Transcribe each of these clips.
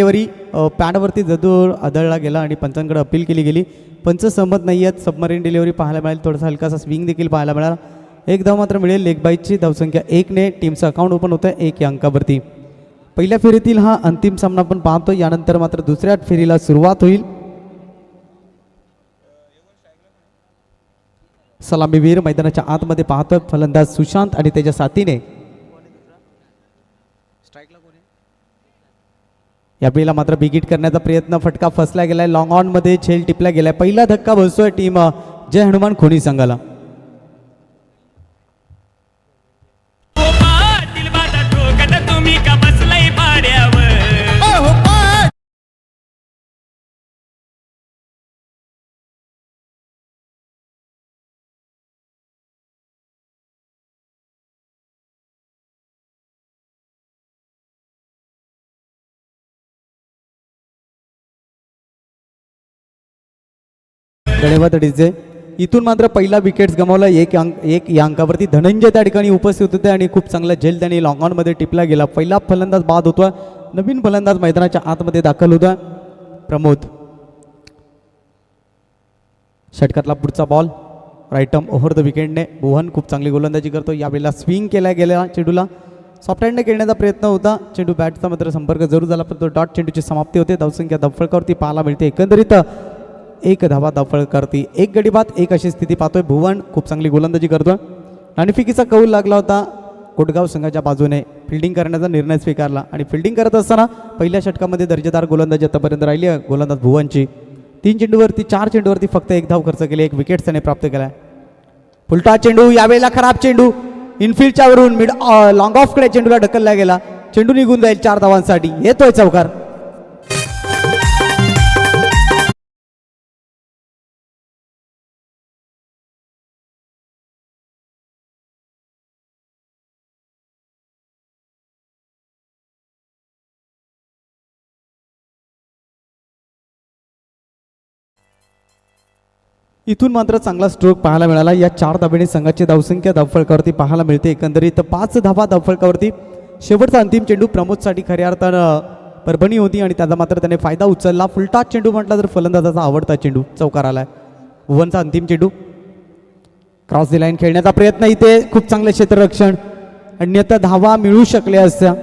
वरी पॅडवरती जदूर आदळला गेला आणि पंचांकडे अपील केली गेली. पंच सहमत नाही आहेत. सबमरीन डिलिव्हरी पाहायला मिळेल. थोडासा हलकासा स्विंग देखील पाहायला मिळाला. एक धाव मात्र मिळेल. लेग बाईटची धावसंख्या 1ने टीमचं अकाउंट ओपन होतं 1 या अंकावरती. पहिल्या फेरीतील हा अंतिम सामना आपण पाहतो. यानंतर मात्र दुसऱ्या फेरीला सुरुवात होईल. सलामीवीर मैदानाच्या आतमध्ये पाहतोय. फलंदाज सुशांत आणि त्याच्या साथीने या वेळेला मात्र बिगिट करण्याचा प्रयत्न. फटका फसला गेलाय. लॉंग ऑन मध्ये झेल टिपला गेलाय. पहिला धक्का बसतोय टीम जय हनुमान खोनी संघाला. धन्यवाद डीजे. इथून मात्र पहिला विकेट्स गमावला. एक या अंकावरती धनंजय त्या ठिकाणी उपस्थित होते आणि खूप चांगला झेल त्यांनी लॉंग ऑन मध्ये टिपला गेला. पहिला फलंदाज बाद होतोय. नवीन फलंदाज मैदानाच्या आतमध्ये दाखल होतोय प्रमोद. षटकातला पुढचा ball right arm over the विकेटने. भुवन खूप चांगली गोलंदाजी करतो. यावेळेला स्विंग केला गेला चेंडूला. सॉफ्ट हँडने खेळण्याचा प्रयत्न होता. चेंडू बॅटचा मात्र संपर्क जरूर झाला, पण तो डॉट चेंडूची समाप्ती होते. धावसंख्या धावफळकावरती पाहायला मिळते. एकंदरीत 1 धावा धावफळकावरती 1 गडी बाद 1 अशी स्थिती पाहतोय. भुवन खूप चांगली गोलंदाजी करतोय. नाणेफेकीचा कौल लागला होता. कोटगाव संघाच्या बाजूने फिल्डिंग करण्याचा निर्णय स्वीकारला आणि फिल्डिंग करत असताना पहिल्या षटकामध्ये दर्जेदार गोलंदाजी आतापर्यंत राहिली आहे गोलंदाज भुवनची. 4 चेंडूवरती फक्त 1 धाव खर्च केली. 1 विकेट त्याने प्राप्त केला. फुलटा चेंडू यावेळेला खराब चेंडू. इनफिल्डच्या वरून मिड लॉंग ऑफ कडे चेंडूला ढकलला गेला. चेंडू निघून जाईल 4 धावांसाठी. येतोय चौकार. इथून मात्र चांगला स्ट्रोक पाहायला मिळाला. या 4 धाब्याने संघाची धावसंख्या धावफळकावरती पाहायला मिळते. एकंदरीत 5 धावा धावफळकावरती. शेवटचा अंतिम चेंडू प्रमोदसाठी खऱ्या अर्थानं परभणी होती आणि त्याचा मात्र त्याने फायदा उचलला. फुलटा चेंडू म्हटला तर फलंदाजाचा आवडता चेंडू चौकार आलाय. भुवनचा अंतिम चेंडू क्रॉस दी लाईन खेळण्याचा प्रयत्न. इथे खूप चांगले क्षेत्ररक्षण. अन्यथा धावा मिळू शकल्या असत्या.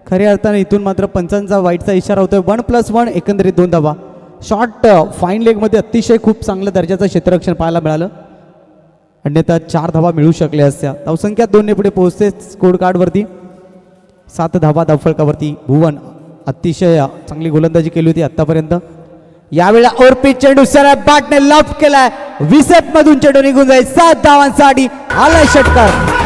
खऱ्या अर्थानं इथून मात्र पंचांचा वाईटचा इशारा होतोय. 1+1 एकंदरीत 2 धावा. शॉर्ट फाईन लेगमध्ये अतिशय खूप चांगल्या दर्जाचं क्षेत्ररक्षण पाहायला मिळालं. अन्यथा 4 धावा मिळू शकल्या असत्या. धावसंख्या 2ने पुढे पोहोचते स्कोर कार्डवरती. 7 धावा धावफळकावरती. भुवन अतिशय चांगली गोलंदाजी केली होती आतापर्यंत. यावेळेला ओरपीट चेंडू सरळ बॅटने लॉफ्ट केलाय. विसेट मधून चेंडू निघून जाईल. 7 धावांसाठी आलाय षटकार.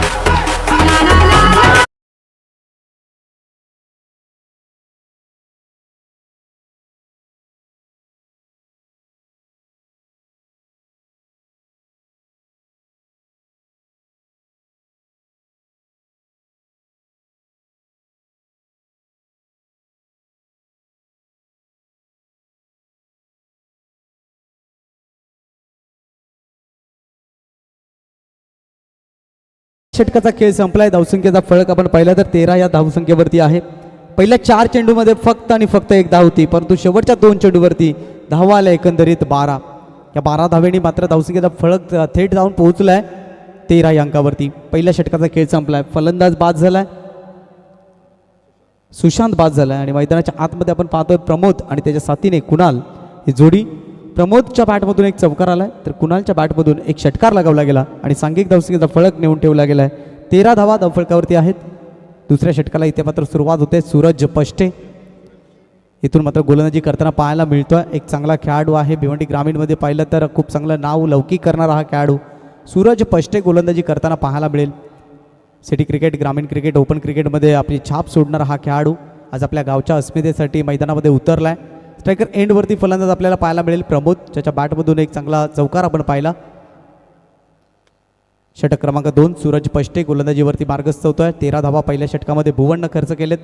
षटकाचा खेळ संपलाय. धावसंख्येचा फरक आपण पाहिला तर 13 या धावसंख्येवरती आहे. पहिल्या 4 चेंडूमध्ये फक्त आणि फक्त 1 धाव होती, परंतु शेवटच्या 2 चेंडूवरती धावा आल्या एकंदरीत 12. या 12 धावेने मात्र धावसंख्येचा फरक थेट जाऊन पोहोचलाय 13 या अंकावरती. पहिल्या षटकाचा खेळ संपलाय. फलंदाज बाद झालाय. सुशांत बाद झालाय आणि मैदानाच्या आतमध्ये आपण पाहतोय प्रमोद आणि त्याच्या साथीने कुणाल ही जोडी. प्रमोदच्या बॅटमधून 1 चौकार आलाय तर कुणालच्या बॅटमधून 1 षटकार लगावला गेला आणि सांघिक धावसंख्येचा फलक नेऊन ठेवला गेलाय. 13 धावा धावफळकावरती आहेत. दुसऱ्या षटकाला इथे मात्र सुरुवात होते. सूरज पष्टे इथून मात्र गोलंदाजी करताना पाहायला मिळतोय. एक चांगला खेळाडू आहे. भिवंडी ग्रामीणमध्ये पाहिलं तर खूप चांगलं नाव लौकिक करणारा हा खेळाडू सूरज पष्टे गोलंदाजी करताना पाहायला मिळेल. सिटी क्रिकेट, ग्रामीण क्रिकेट, ओपन क्रिकेटमध्ये आपली छाप सोडणारा हा खेळाडू आज आपल्या गावच्या अस्मितेसाठी मैदानामध्ये उतरलाय. स्ट्रायकर एंडवरती फलंदाज आपल्याला पाहायला मिळेल प्रमोद, ज्याच्या बॅटमधून 1 चांगला चौकार आपण पाहिला. षटक क्रमांक 2 सूरज पष्टे गोलंदाजीवरती मार्गस्थ होतोय. 13 धावा पहिल्या षटकामध्ये भुवननं खर्च केलेत.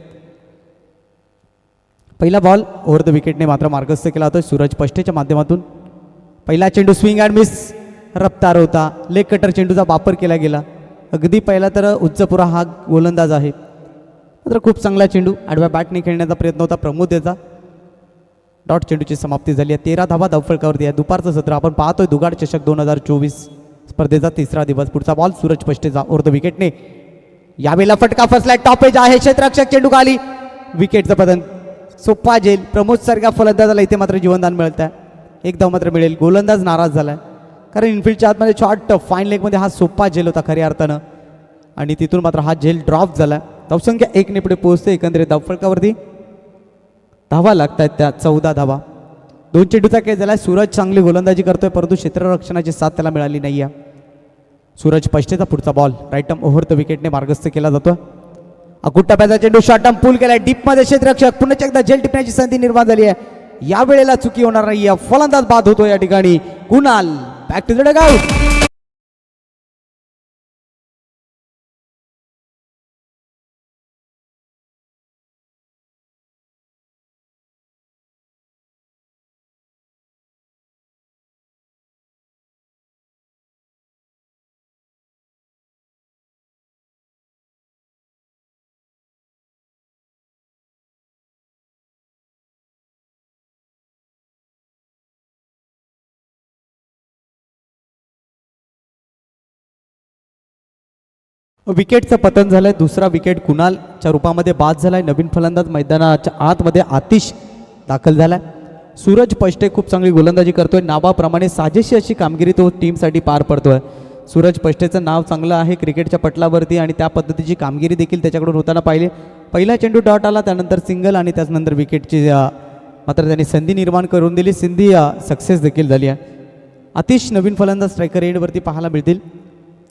पहिला बॉल ओव्हर द विकेटने मात्र मार्गस्थ केला होता सूरज पष्टेच्या माध्यमातून. पहिला चेंडू स्विंग अँड मिस रफ्तार होता. लेग कटर चेंडूचा वापर केला गेला. अगदी पहिला तर उच्चपुरा हा गोलंदाज आहे. मात्र खूप चांगला चेंडू आडव्या बॅटने खेळण्याचा प्रयत्न होता प्रमोद याचा. डॉट चेंडूची समाप्ती झाली आहे. 13 धावा धावफलकावरती आहे. दुपारचं सत्र आपण पाहतोय दुगाड चषक 2024 स्पर्धेचा तिसरा दिवस. पुढचा बॉल सूरज पष्टेचा ओर द विकेटने. यावेळेला फटका फसलाय. टॉपेज आहे. क्षेत्ररक्षक चेंडू खाली. विकेटचं पतन. सोप्पा जेल. प्रमोद सारख्या फलंदाजाला इथे मात्र जीवनदान मिळत आहे. एक धाव मात्र मिळेल. गोलंदाज नाराज झालाय कारण इनफिल्डच्या आतमध्ये शॉर्ट फाईन लेगमध्ये हा सोप्पा झेल होता खऱ्या अर्थानं आणि तिथून मात्र हा झेल ड्रॉप झाला. धावसंख्या 1 ने पुढे पोहोचते. एकंदरीत धावफलकावरती धावा लागत आहेत त्या 14 धावा. 2 चेंडूचा खेळ झाला. सूरज चांगली गोलंदाजी करतोय परंतु क्षेत्ररक्षणाची साथ त्याला मिळाली नाही आहे. सूरज पष्टेचा पुढचा ball right arm over the विकेटने मार्गस्थ केला जातो. अकुट टप्प्याचा चेंडू शॉर्ट आर्म पूल केलाय. डीपमध्ये क्षेत्ररक्षक पुन्हा एकदा झेल टिपण्याची संधी निर्माण झाली आहे. यावेळेला चुकी होणार नाही. फलंदाज बाद होतो या ठिकाणी. Kunal back to the dugout. विकेटचं पतन झालंय. दुसरा विकेट कुणालच्या रूपामध्ये बाद झालाय. नवीन फलंदाज मैदानाच्या आतमध्ये आतिश दाखल झालाय. सूरज पष्टे खूप चांगली गोलंदाजी करतोय. नावाप्रमाणे साजेशी अशी कामगिरी तो टीमसाठी पार पडतोय. सूरज पष्टेचं नाव चांगलं आहे क्रिकेटच्या पटलावरती आणि त्या पद्धतीची कामगिरी देखील त्याच्याकडून होताना पाहिली. पहिला चेंडू डॉट आला त्यानंतर सिंगल आणि त्यानंतर विकेटची मात्र त्यांनी संधी निर्माण करून दिली. संधी सक्सेस देखील झाली आहे. आतिश नवीन फलंदाज स्ट्रायकर एंडवरती पाहायला मिळतील.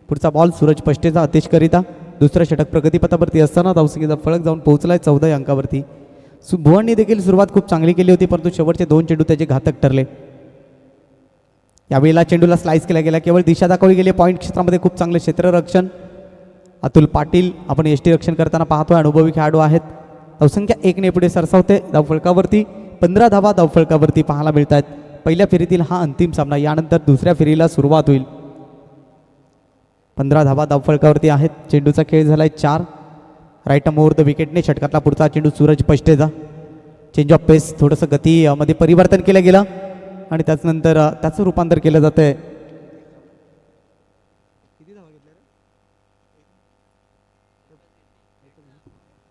पुढचा बॉल सूरज पष्टेचा आतिशकरिता. दुसरं षटक प्रगतीपथावरती असताना धावसंख्येचा फलक जाऊन पोहोचलाय 14 अंकावरती. भुवनने देखील सुरुवात खूप चांगली केली होती परंतु शेवटचे 2 चेंडू त्याचे घातक ठरले. यावेळेला चेंडूला स्लाइस केला गेला. केवळ दिशा दाखवली गेली. पॉईंट क्षेत्रामध्ये खूप चांगले क्षेत्ररक्षण. अतुल पाटील आपण यष्टी रक्षण करताना पाहतोय. अनुभवी खेळाडू आहेत. धावसंख्या 1 ने पुढे सरसावते. धावफलकावरती 15 धावा धावफलकावरती पाहायला मिळत आहेत. पहिल्या फेरीतील हा अंतिम सामना. यानंतर दुसऱ्या फेरीला सुरुवात होईल. 15 धावा धावफलकावरती आहेत. चेंडूचा खेळ झालाय 4 राईट आर्म ओव्हर द विकेटने. षटकातला पुढचा चेंडू सूरज पष्टेचा. चेंज ऑफ पेस थोडंसं गतीमध्ये परिवर्तन केलं गेलं आणि त्याच्यानंतर त्याचं रूपांतर केलं जातंय.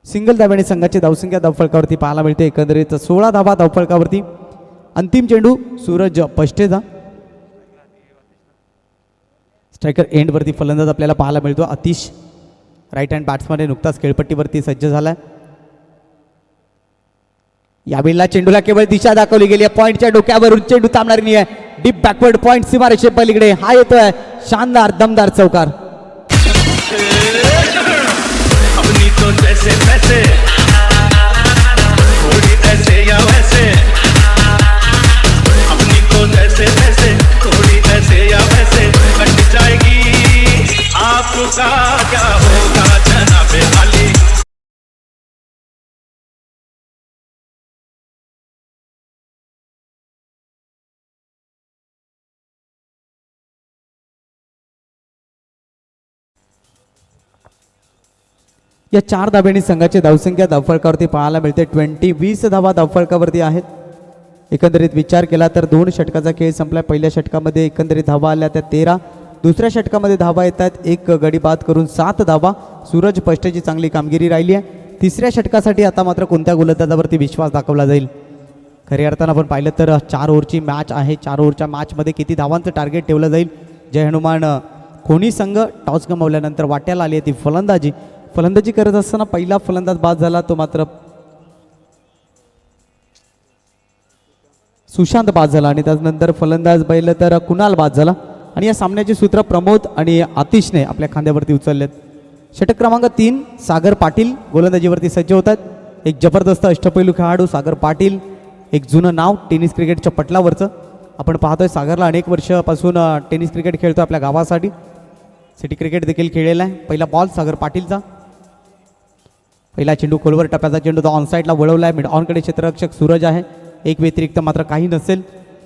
सिंगल धाब्याने संघाची धावसंख्या धावफलकावरती पाहायला मिळते. एकंदरीत 16 धावा धावफलकावरती. अंतिम चेंडू सूरज पष्टेचा. स्ट्रायकर एंडवरती फलंदाज आपल्याला पाहायला मिळतो आतिश. राईट हँड बॅट्समॅन नुकताच खेळपट्टीवरती सज्ज झाला. यावेळेला चेंडूला केवळ दिशा दाखवली गेली आहे. पॉईंटच्या डोक्यावरून चेंडू थांबणार नाही आहे. डीप बॅकवर्ड पॉईंट सीमारेषे पलीकडे हा येतोय. शानदार दमदार चौकार. या 4 धाब्यांनी संघाची धावसंख्या धावफलकावरती पाहायला मिळते. 20 धावा धावफलकावरती आहेत. एकंदरीत विचार केला तर 2 षटकाचा खेळ संपला. पहिल्या षटकामध्ये एकंदरीत धावा आल्या त्या 13. दुसऱ्या षटकामध्ये धावा येत आहेत. 1 गडी बाद करून 7 धावा. सूरज पष्टेची चांगली कामगिरी राहिली आहे. तिसऱ्या षटकासाठी आता मात्र कोणत्या गोलंदाजावरती विश्वास दाखवला जाईल. खऱ्या अर्थानं आपण पाहिलं तर 4 ओव्हरची मॅच आहे. 4 ओव्हरच्या मॅचमध्ये किती धावांचं टार्गेट ठेवलं जाईल. जय हनुमान कोणी संघ टॉस गमावल्यानंतर वाट्याला आली आहे ती फलंदाजी करत असताना पहिला फलंदाज बाद झाला तो मात्र सुशांत बाद झाला आणि त्यानंतर फलंदाज पाहिलं तर कुणाल बाद झाला आणि या सामन्याची सूत्र प्रमोद आणि आतिशने आपल्या खांद्यावरती उचललेत. षटक क्रमांक 3 सागर पाटील गोलंदाजीवरती सज्ज होतात. एक जबरदस्त अष्टपैलू खेळाडू सागर पाटील. एक जुनं नाव टेनिस क्रिकेटच्या पटलावरचं. आपण पाहतोय सागरला अनेक वर्षापासून टेनिस क्रिकेट खेळतो आपल्या गावासाठी. सिटी क्रिकेट देखील खेळलेला आहे. पहिला बॉल सागर पाटीलचा. पहिला चेंडू खोलवर टप्प्याचा चेंडू तो ऑन साईडला वळवला आहे. मिड ऑनकडे क्षेत्ररक्षक सूरज आहे. एक व्यतिरिक्त मात्र काही नसेल.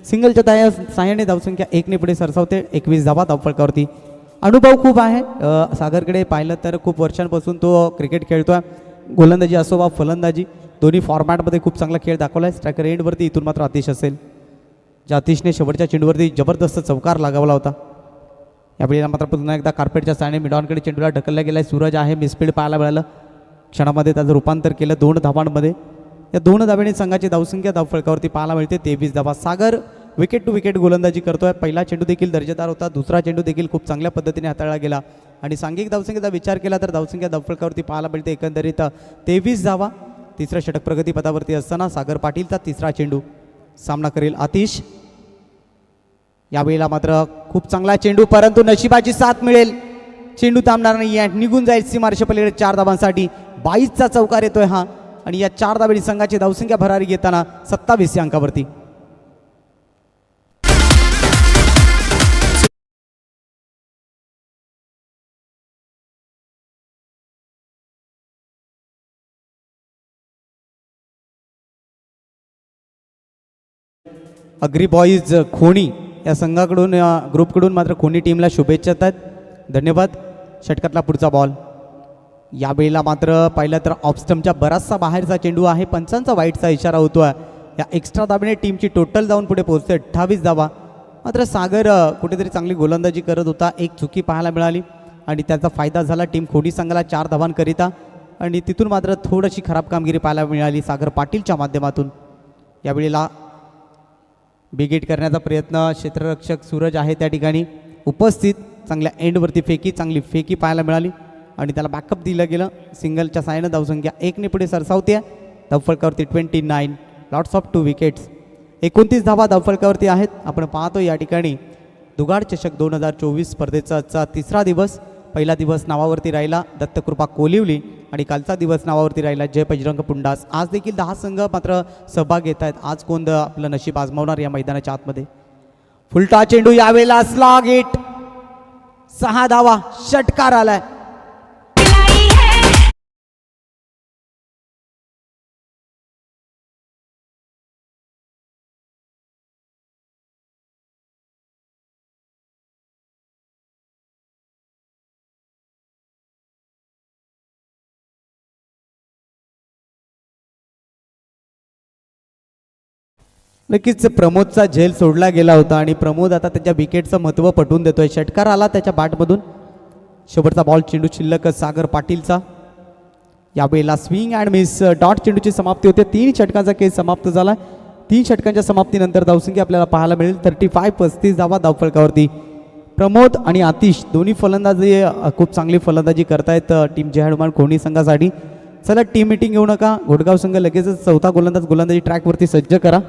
सिंगलच्या साह्याने धावसंख्या 1 ने पुढे सरसावते. 21 धावा धावफलकावरती. अनुभव खूप आहे सागरकडे पाहिलं तर खूप वर्षांपासून तो क्रिकेट खेळतोय. गोलंदाजी असो वा फलंदाजी दोन्ही फॉर्मॅटमध्ये खूप चांगला खेळ दाखवला आहे. स्ट्रायकर एंडवरती इथून मात्र आतिश असेल, ज्या आतिशने शेवटच्या चेंडूवरती जबरदस्त चौकार लगावला होता. यावेळेला मात्र पुन्हा एकदा कार्पेटच्या साहाय्याने मिडॉनकडे चेंडूला ढकलला गेला आहे. सूरज आहे, मिसफील्ड पाहायला मिळालं, क्षणामध्ये त्याचं रूपांतर केलं 2 धावांमध्ये. या 2 धाब्याने संघाची धावसंख्या धावफलकावरती पाहायला मिळते 23 धावा. सागर विकेट टू विकेट गोलंदाजी करतोय. पहिला चेंडू देखील दर्जेदार होता, दुसरा चेंडू देखील खूप चांगल्या पद्धतीने हाताळला गेला आणि सांघिक धावसंख्येचा विचार केला तर धावसंख्या धावफलकावरती पाहायला मिळते एकंदरीत 23 धावा. तिसरं षटक प्रगतीपथावरती असताना सागर पाटीलचा तिसरा चेंडू सामना करेल आतिश. यावेळेला मात्र खूप चांगला चेंडू, परंतु नशिबाची साथ मिळेल, चेंडू थांबणार नाही, निघून जाईल सीमारेषे पलीकडे 4 धावांसाठी. 22चा चौकार येतोय हा आणि या 4 धावेळी संघाची धावसंख्या भरारी घेताना 27 अंकावरती. अग्री बॉईज खोणी या संघाकडून ग्रुपकडून मात्र खोणी टीमला शुभेच्छा आहेत, धन्यवाद. षटकातला पुढचा बॉल. यावेळेला मात्र पाहिलं तर ऑफस्टमच्या बराचसा बाहेरचा चेंडू आहे, पंचांचा वाईटचा इशारा होतोय. या एक्स्ट्रा धाबेने टीमची टोटल जाऊन पुढे पोहोचते 28 धावा. मात्र सागर कुठेतरी चांगली गोलंदाजी करत होता, एक चुकी पाहायला मिळाली आणि त्याचा फायदा झाला टीम खोडी संघाला 4 धावांकरिता आणि तिथून मात्र थोडीशी खराब कामगिरी पाहायला मिळाली सागर पाटीलच्या माध्यमातून. यावेळेला बिगेट करण्याचा प्रयत्न, क्षेत्ररक्षक सूरज आहे त्या ठिकाणी उपस्थित. चांगल्या एंडवरती चांगली फेकी पाहायला मिळाली आणि त्याला बॅकअप दिलं गेलं. सिंगलच्या साहाय्यानं धावसंख्या 1 ने पुढे सरसावते. धावफलकावरती 29, लॉट्स ऑफ 2 विकेट्स. 29 धावा धावफलकावरती आहेत. आपण पाहतो या ठिकाणी दुगाड चषक 2024 स्पर्धेचा आजचा तिसरा दिवस. पहिला दिवस नावावरती राहिला दत्तकृपा कोलिवली आणि कालचा दिवस नावावरती राहिला जय बजरंग पुंडास. आज देखील 10 संघ मात्र सहभाग घेत आहेत. आज कोण आपलं नशीब आजमावणार या मैदानाच्या आतमध्ये. फुलटा चेंडू यावेळेला असला गेट, 6 धावा, षटकार आलाय. नक्कीच प्रमोदचा झेल सोडला गेला होता आणि प्रमोद आता त्याच्या विकेटचं महत्त्व पटवून देतोय. षटकार आला त्याच्या बॅटमधून. शेवटचा बॉल चेंडू शिल्लक सागर पाटीलचा. यावेळेला स्विंग अँड मिस डॉट चेंडूची समाप्ती होते. 3 षटकांचा केस समाप्त झाला. 3 षटकांच्या समाप्तीनंतर धावसंख्या आपल्याला पाहायला मिळेल 35 धावा धावफलकावरती. प्रमोद आणि आतिश दोन्ही फलंदाजी खूप चांगली फलंदाजी करतायत टीम जय हनुमान कोहणी संघासाठी. चला टीम मिटिंग घेऊ नका, घोडगाव संघ लगेचच चौथा गोलंदाजी ट्रॅकवरती सज्ज करा.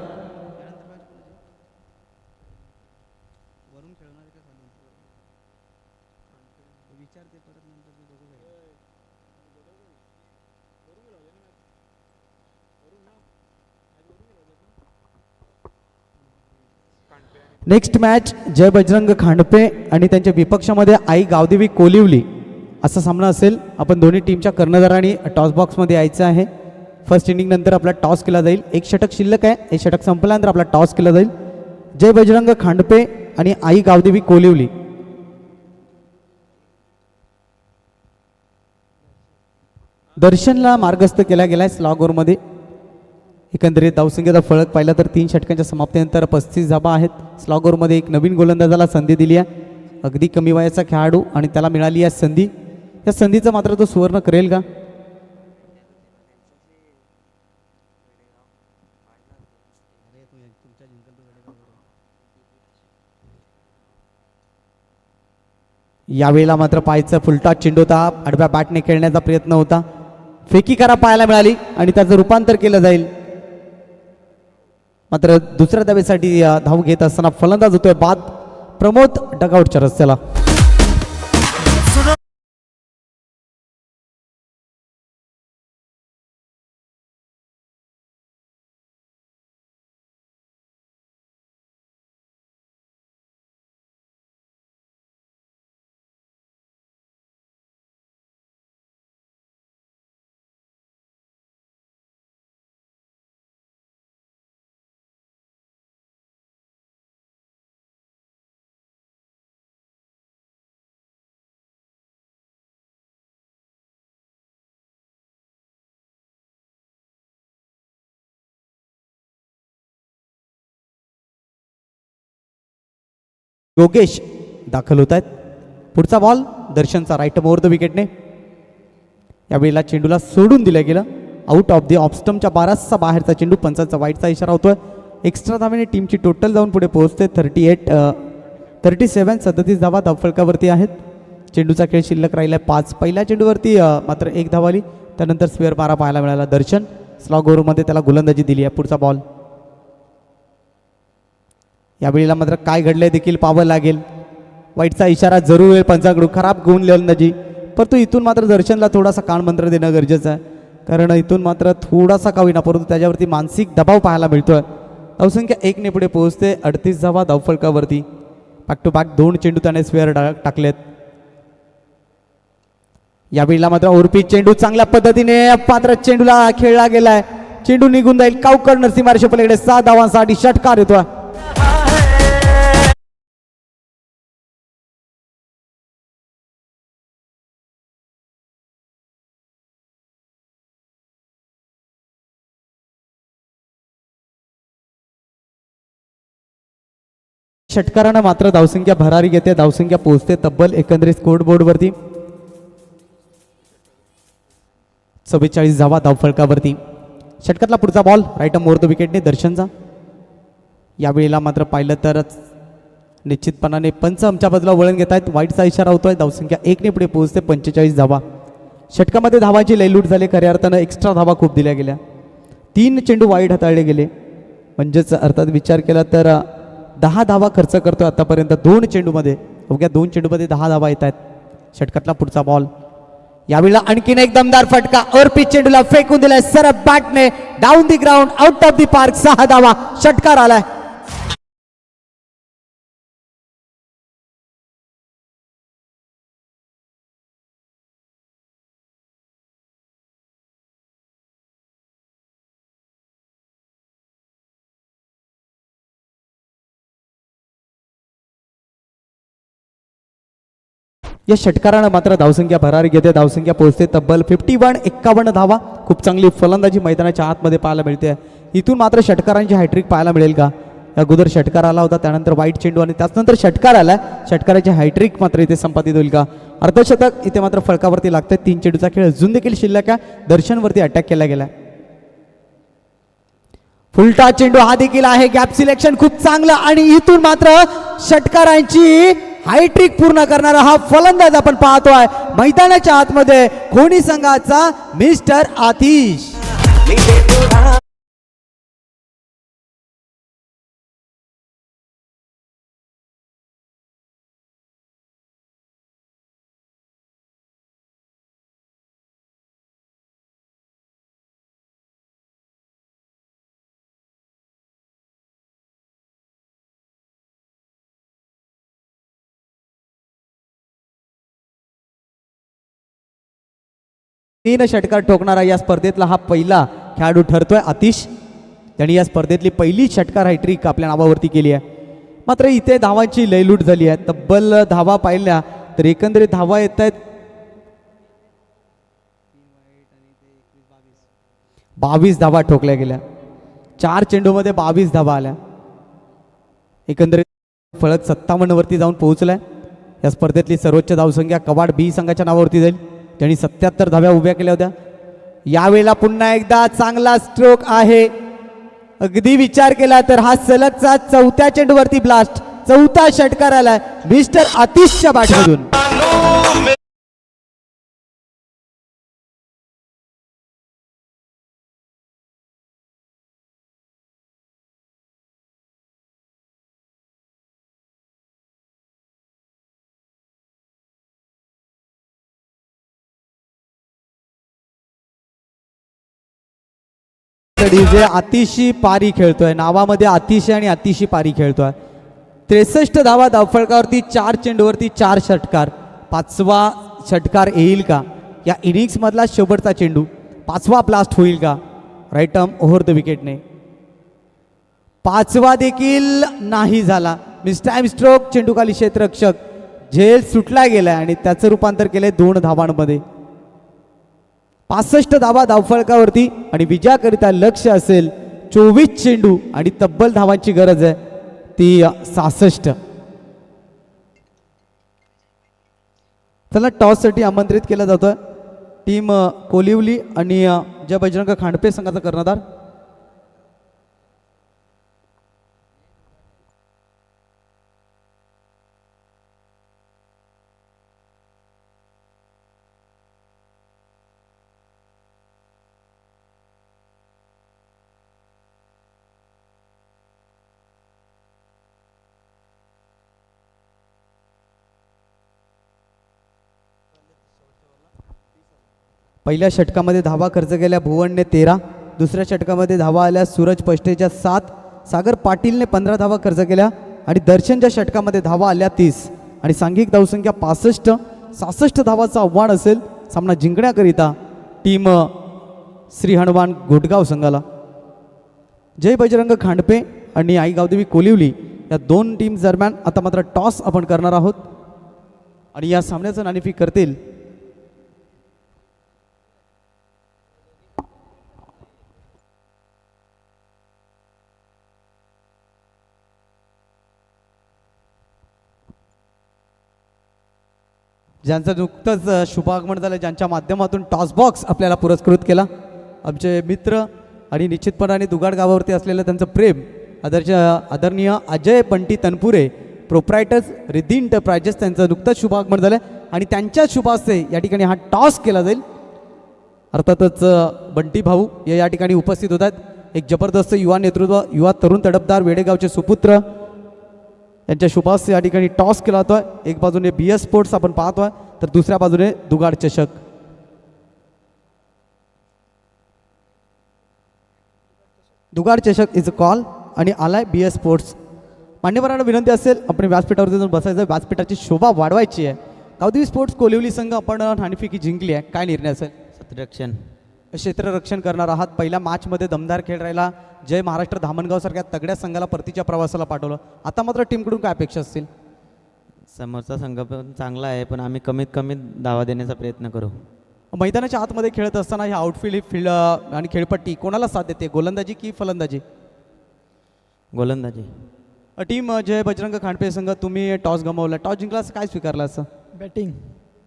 नेक्स्ट मॅच जय बजरंग खांडपे आणि त्यांच्या विपक्षामध्ये आई गावदेवी कोलिवली असा सामना असेल. आपण दोन्ही टीमच्या कर्णधारांनी टॉस बॉक्समध्ये यायचं आहे. फर्स्ट इनिंग नंतर आपला टॉस केला जाईल. 1 षटक शिल्लक आहे. 1 षटक संपल्यानंतर आपला टॉस केला जाईल. जय बजरंग खांडपे आणि आई गावदेवी कोलिवली. दर्शनला मार्गस्थ केला गेलाय स्लॉगोरमध्ये. एकंदरीत धावसंख्येचा फलक पाहिला तर 3 षटकांच्या समाप्तीनंतर 35 धाबा आहेत. स्लॉगोरमध्ये एक नवीन गोलंदाजाला संधी दिली आहे, अगदी कमी वयाचा खेळाडू, आणि त्याला मिळाली आहे संधी. या संधीचं मात्र तो सुवर्ण करेल का? यावेळेला मात्र पायचा फुलटा चेंडू होता, आडव्या बॅटने खेळण्याचा प्रयत्न होता, फेकी करा पाहायला मिळाली आणि त्याचं रूपांतर केलं जाईल. मात्र दुसऱ्या धावेसाठी धाव घेत असताना फलंदाज होतोय बाद. प्रमोद डगआउटच्या रस्त्याला. योगेश दाखल होत आहेत. पुढचा बॉल दर्शनचा राईट ओव्हर द विकेटने. यावेळेला चेंडूला सोडून दिलं गेलं. आउट ऑफ द ऑफ स्टंपच्या 12चा बाहेरचा चेंडू. पंचांचा वाईटचा इशारा होतोय. एक्स्ट्रा धावेने टीमची टोटल जाऊन पुढे पोहोचते 37. 37 धावा धावफलकावरती आहेत. चेंडूचा खेळ शिल्लक राहिला 5. पहिल्या चेंडूवरती मात्र 1 धाव आली. त्यानंतर स्क्वेअर मारा पाहायला मिळाला. दर्शन स्लॉग ओव्हरमध्ये त्याला गोलंदाजी दिली आहे. पुढचा बॉल. यावेळेला मात्र काय घडलंय देखील पाहावं लागेल. वाईटचा इशारा जरूर येईल पंचाकडून. खराब गोलंदाजी. परंतु इथून मात्र दर्शनला थोडासा कानमंत्र देणं गरजेचं आहे. कारण इथून मात्र थोडासा का होईना परंतु त्याच्यावरती मानसिक दबाव पाहायला मिळतोय. धावसंख्या 1 ने पुढे पोहोचते. 38 धावा धावफलकावरती. बॅक टू बॅक 2 चेंडू त्याने स्क्वेअर टाकलेत. यावेळेला मात्र ओरपी चेंडू चांगल्या पद्धतीने पात्र चेंडूला खेळला गेलाय. चेंडू निघून जाईल. कावकर नरसिंह पलीकडे 6 धावांसाठी षटकार येतोय. षटकारानं मात्र धावसंख्या भरारी घेते. धावसंख्या पोहोचते तब्बल एकंदरीत स्कोर बोर्डवरती 44 धावा धावफलकावरती. षटकातला पुढचा बॉल राईट मोर द विकेटने दर्शनचा. यावेळेला मात्र पाहिलं तर निश्चितपणाने पंच आमच्या बाजूला वळण घेत आहेत. वाईटचा इशारा होतोय. धावसंख्या 1 ने पुढे पोहोचते 45 धावा. षटकामध्ये धावाची लयलूट झाली. खऱ्या अर्थानं एक्स्ट्रा धावा खूप दिल्या गेल्या. 3 चेंडू वाईट हाताळले गेले. म्हणजेच अर्थात विचार केला तर 10 धावा खर्च करतोय आतापर्यंत 2 चेंडूमध्ये. अवघ्या 2 चेंडूमध्ये 10 धावा येत आहेत. षटकातला पुढचा बॉल. यावेळेला आणखीन एक दमदार फटका. पिच चेंडूला फेकून दिलाय सरळ बॅटने. Down the ground out of the park. 6 धावा. षटकार आलाय. या षटकारानं मात्र धावसंख्या भरारी घेते. धावसंख्या पोहोचते तब्बल 51 धावा. खूप चांगली फलंदाजी मैदानाच्या आतमध्ये पाहायला मिळते. इथून मात्र षटकारांची हॅट्रिक पाहायला मिळेल का? अगोदर षटकार आला होता, त्यानंतर वाईट चेंडू आणि त्यानंतर षटकार आला. षटकाराची हॅट्रिक मात्र इथे संपादित होईल का? अर्धशतक इथे मात्र फलकावरती लागतं. 3 चेंडूचा खेळ अजून देखील शिल्लक आहे. दर्शनवरती अटॅक केला गेला. फुलटा चेंडू हा देखील आहे. गॅप सिलेक्शन खूप चांगलं आणि इथून मात्र षटकारांची हायट्रिक पूर्ण करणारा हा फलंदाज आपण पाहतोय मैदानाच्या आतमध्ये. खोणी संघाचा मिस्टर आतिश. तीन षटकार ठोकणारा या स्पर्धेतला हा पहिला खेळाडू ठरतोय आतिश. त्यांनी या स्पर्धेतली पहिली षटकार हॅट्रिक आपल्या नावावरती केली आहे. मात्र इथे धावांची लयलूट झाली आहे. तब्बल धावा पाहिल्या तर एकंदरीत धावा येत आहेत 22 धावा ठोकल्या गेल्या. 4 चेंडूमध्ये 22 धावा आल्या. एकंदरीत फलक 57 वरती जाऊन पोहोचलाय. या स्पर्धेतली सर्वोच्च धावसंख्या कवाड बी संघाच्या नावावरती जाईल. त्यांनी 77 धाव्या उभ्या केल्या होत्या. यावेळेला पुन्हा एकदा चांगला स्ट्रोक आहे. अगदी विचार केला तर हा सलगचा 4थ्या चेंडूवरती ब्लास्ट. 4था षटकार आलाय मिस्टर आतिशच्या बॅटमधून. जे आतिशी पारी खेळतोय, नावामध्ये आतिशी आणि आतिशी पारी खेळतोय. 63 धावा धावफलकावरती 4 चेंडूवरती 4 षटकार. 5वा षटकार येईल का? या इनिंग्स मधला शेवटचा चेंडू 5वा ब्लास्ट होईल का? राईट आर्म ओव्हर द विकेटने. 5वा देखील नाही झाला. मिसटाइम स्ट्रोक. चेंडूखाली क्षेत्ररक्षक झेल सुटला गेलाय आणि त्याचं रूपांतर केलंय 2 धावांमध्ये. 65 धावा धावफलकावरती आणि विजयाकरिता लक्ष असेल 24 चेंडू आणि तब्बल धावांची गरज आहे ती 66. चला टॉससाठी आमंत्रित केलं जातं टीम कोलिवली आणि जय बजरंग खांडपे संघाचा कर्णधार. पहिल्या षटकामध्ये धावा खर्च केल्या भुवनने 13, दुसऱ्या षटकामध्ये धावा आल्या सूरज पष्टेच्या 7, सागर पाटीलने 15 धावा खर्च केल्या आणि दर्शनच्या षटकामध्ये धावा आल्या 30 आणि सांघिक धावसंख्या 65 धावाचं आव्हान असेल सामना जिंकण्याकरिता टीम श्री हनुमान घोटगाव संघाला. जय बजरंग खांडपे आणि आई गावदेवी कोलिवली या दोन टीम दरम्यान आता मात्र टॉस आपण करणार आहोत आणि या सामन्याचं नाणेफेक करतील ज्यांचं नुकतंच शुभागमन झालं, ज्यांच्या माध्यमातून टॉस बॉक्स आपल्याला पुरस्कृत केला. आमचे मित्र आणि निश्चितपणाने दुगाड गावावरती असलेलं त्यांचं प्रेम आदरणीय अजय बंटी तनपुरे प्रोप्रायटर्स रिद्धी एंटरप्राइजेस त्यांचं नुकतंच शुभागमन झालं आणि त्यांच्याच शुभास्ते या ठिकाणी हा टॉस केला जाईल. अर्थातच बंटी भाऊ या ठिकाणी उपस्थित होतात. एक जबरदस्त युवा नेतृत्व, युवा तरुण तडफदार वेडेगावचे सुपुत्र यांच्या शुभास्ते या ठिकाणी टॉस केला जातोय. एक बाजूने BS स्पोर्ट्स आपण पाहतोय तर दुसऱ्या बाजूने दुगाड चषक. दुगाड चषक इज अ कॉल आणि आलाय BS स्पोर्ट्स. मान्यवरांना विनंती असेल आपण व्यासपीठावरती जाऊन बसायचं, व्यासपीठाची शोभा वाढवायची आहे. गावदेवी स्पोर्ट्स कोलिवली संघ आपण नाणेफेकी जिंकली आहे, काय निर्णय असेल? क्षेत्ररक्षण करणार आहात. पहिल्या मॅचमध्ये दमदार खेळ राहिला, जय महाराष्ट्र धामणगावसारख्या तगड्या संघाला परतीच्या प्रवासाला पाठवलं. आता मात्र टीमकडून काय अपेक्षा असतील? समोरचा संघ पण चांगला आहे, पण आम्ही कमीत कमी धावा देण्याचा प्रयत्न करू. मैदानाच्या आतमध्ये खेळत असताना हे आउटफील्ड फील्ड आणि खेळपट्टी कोणाला साथ देते, गोलंदाजी की फलंदाजी? गोलंदाजी. टीम जय बजरंग खांडपे संघ, तुम्ही टॉस गमावला, टॉस जिंकला असं काय स्वीकारलं असं? बॅटिंग.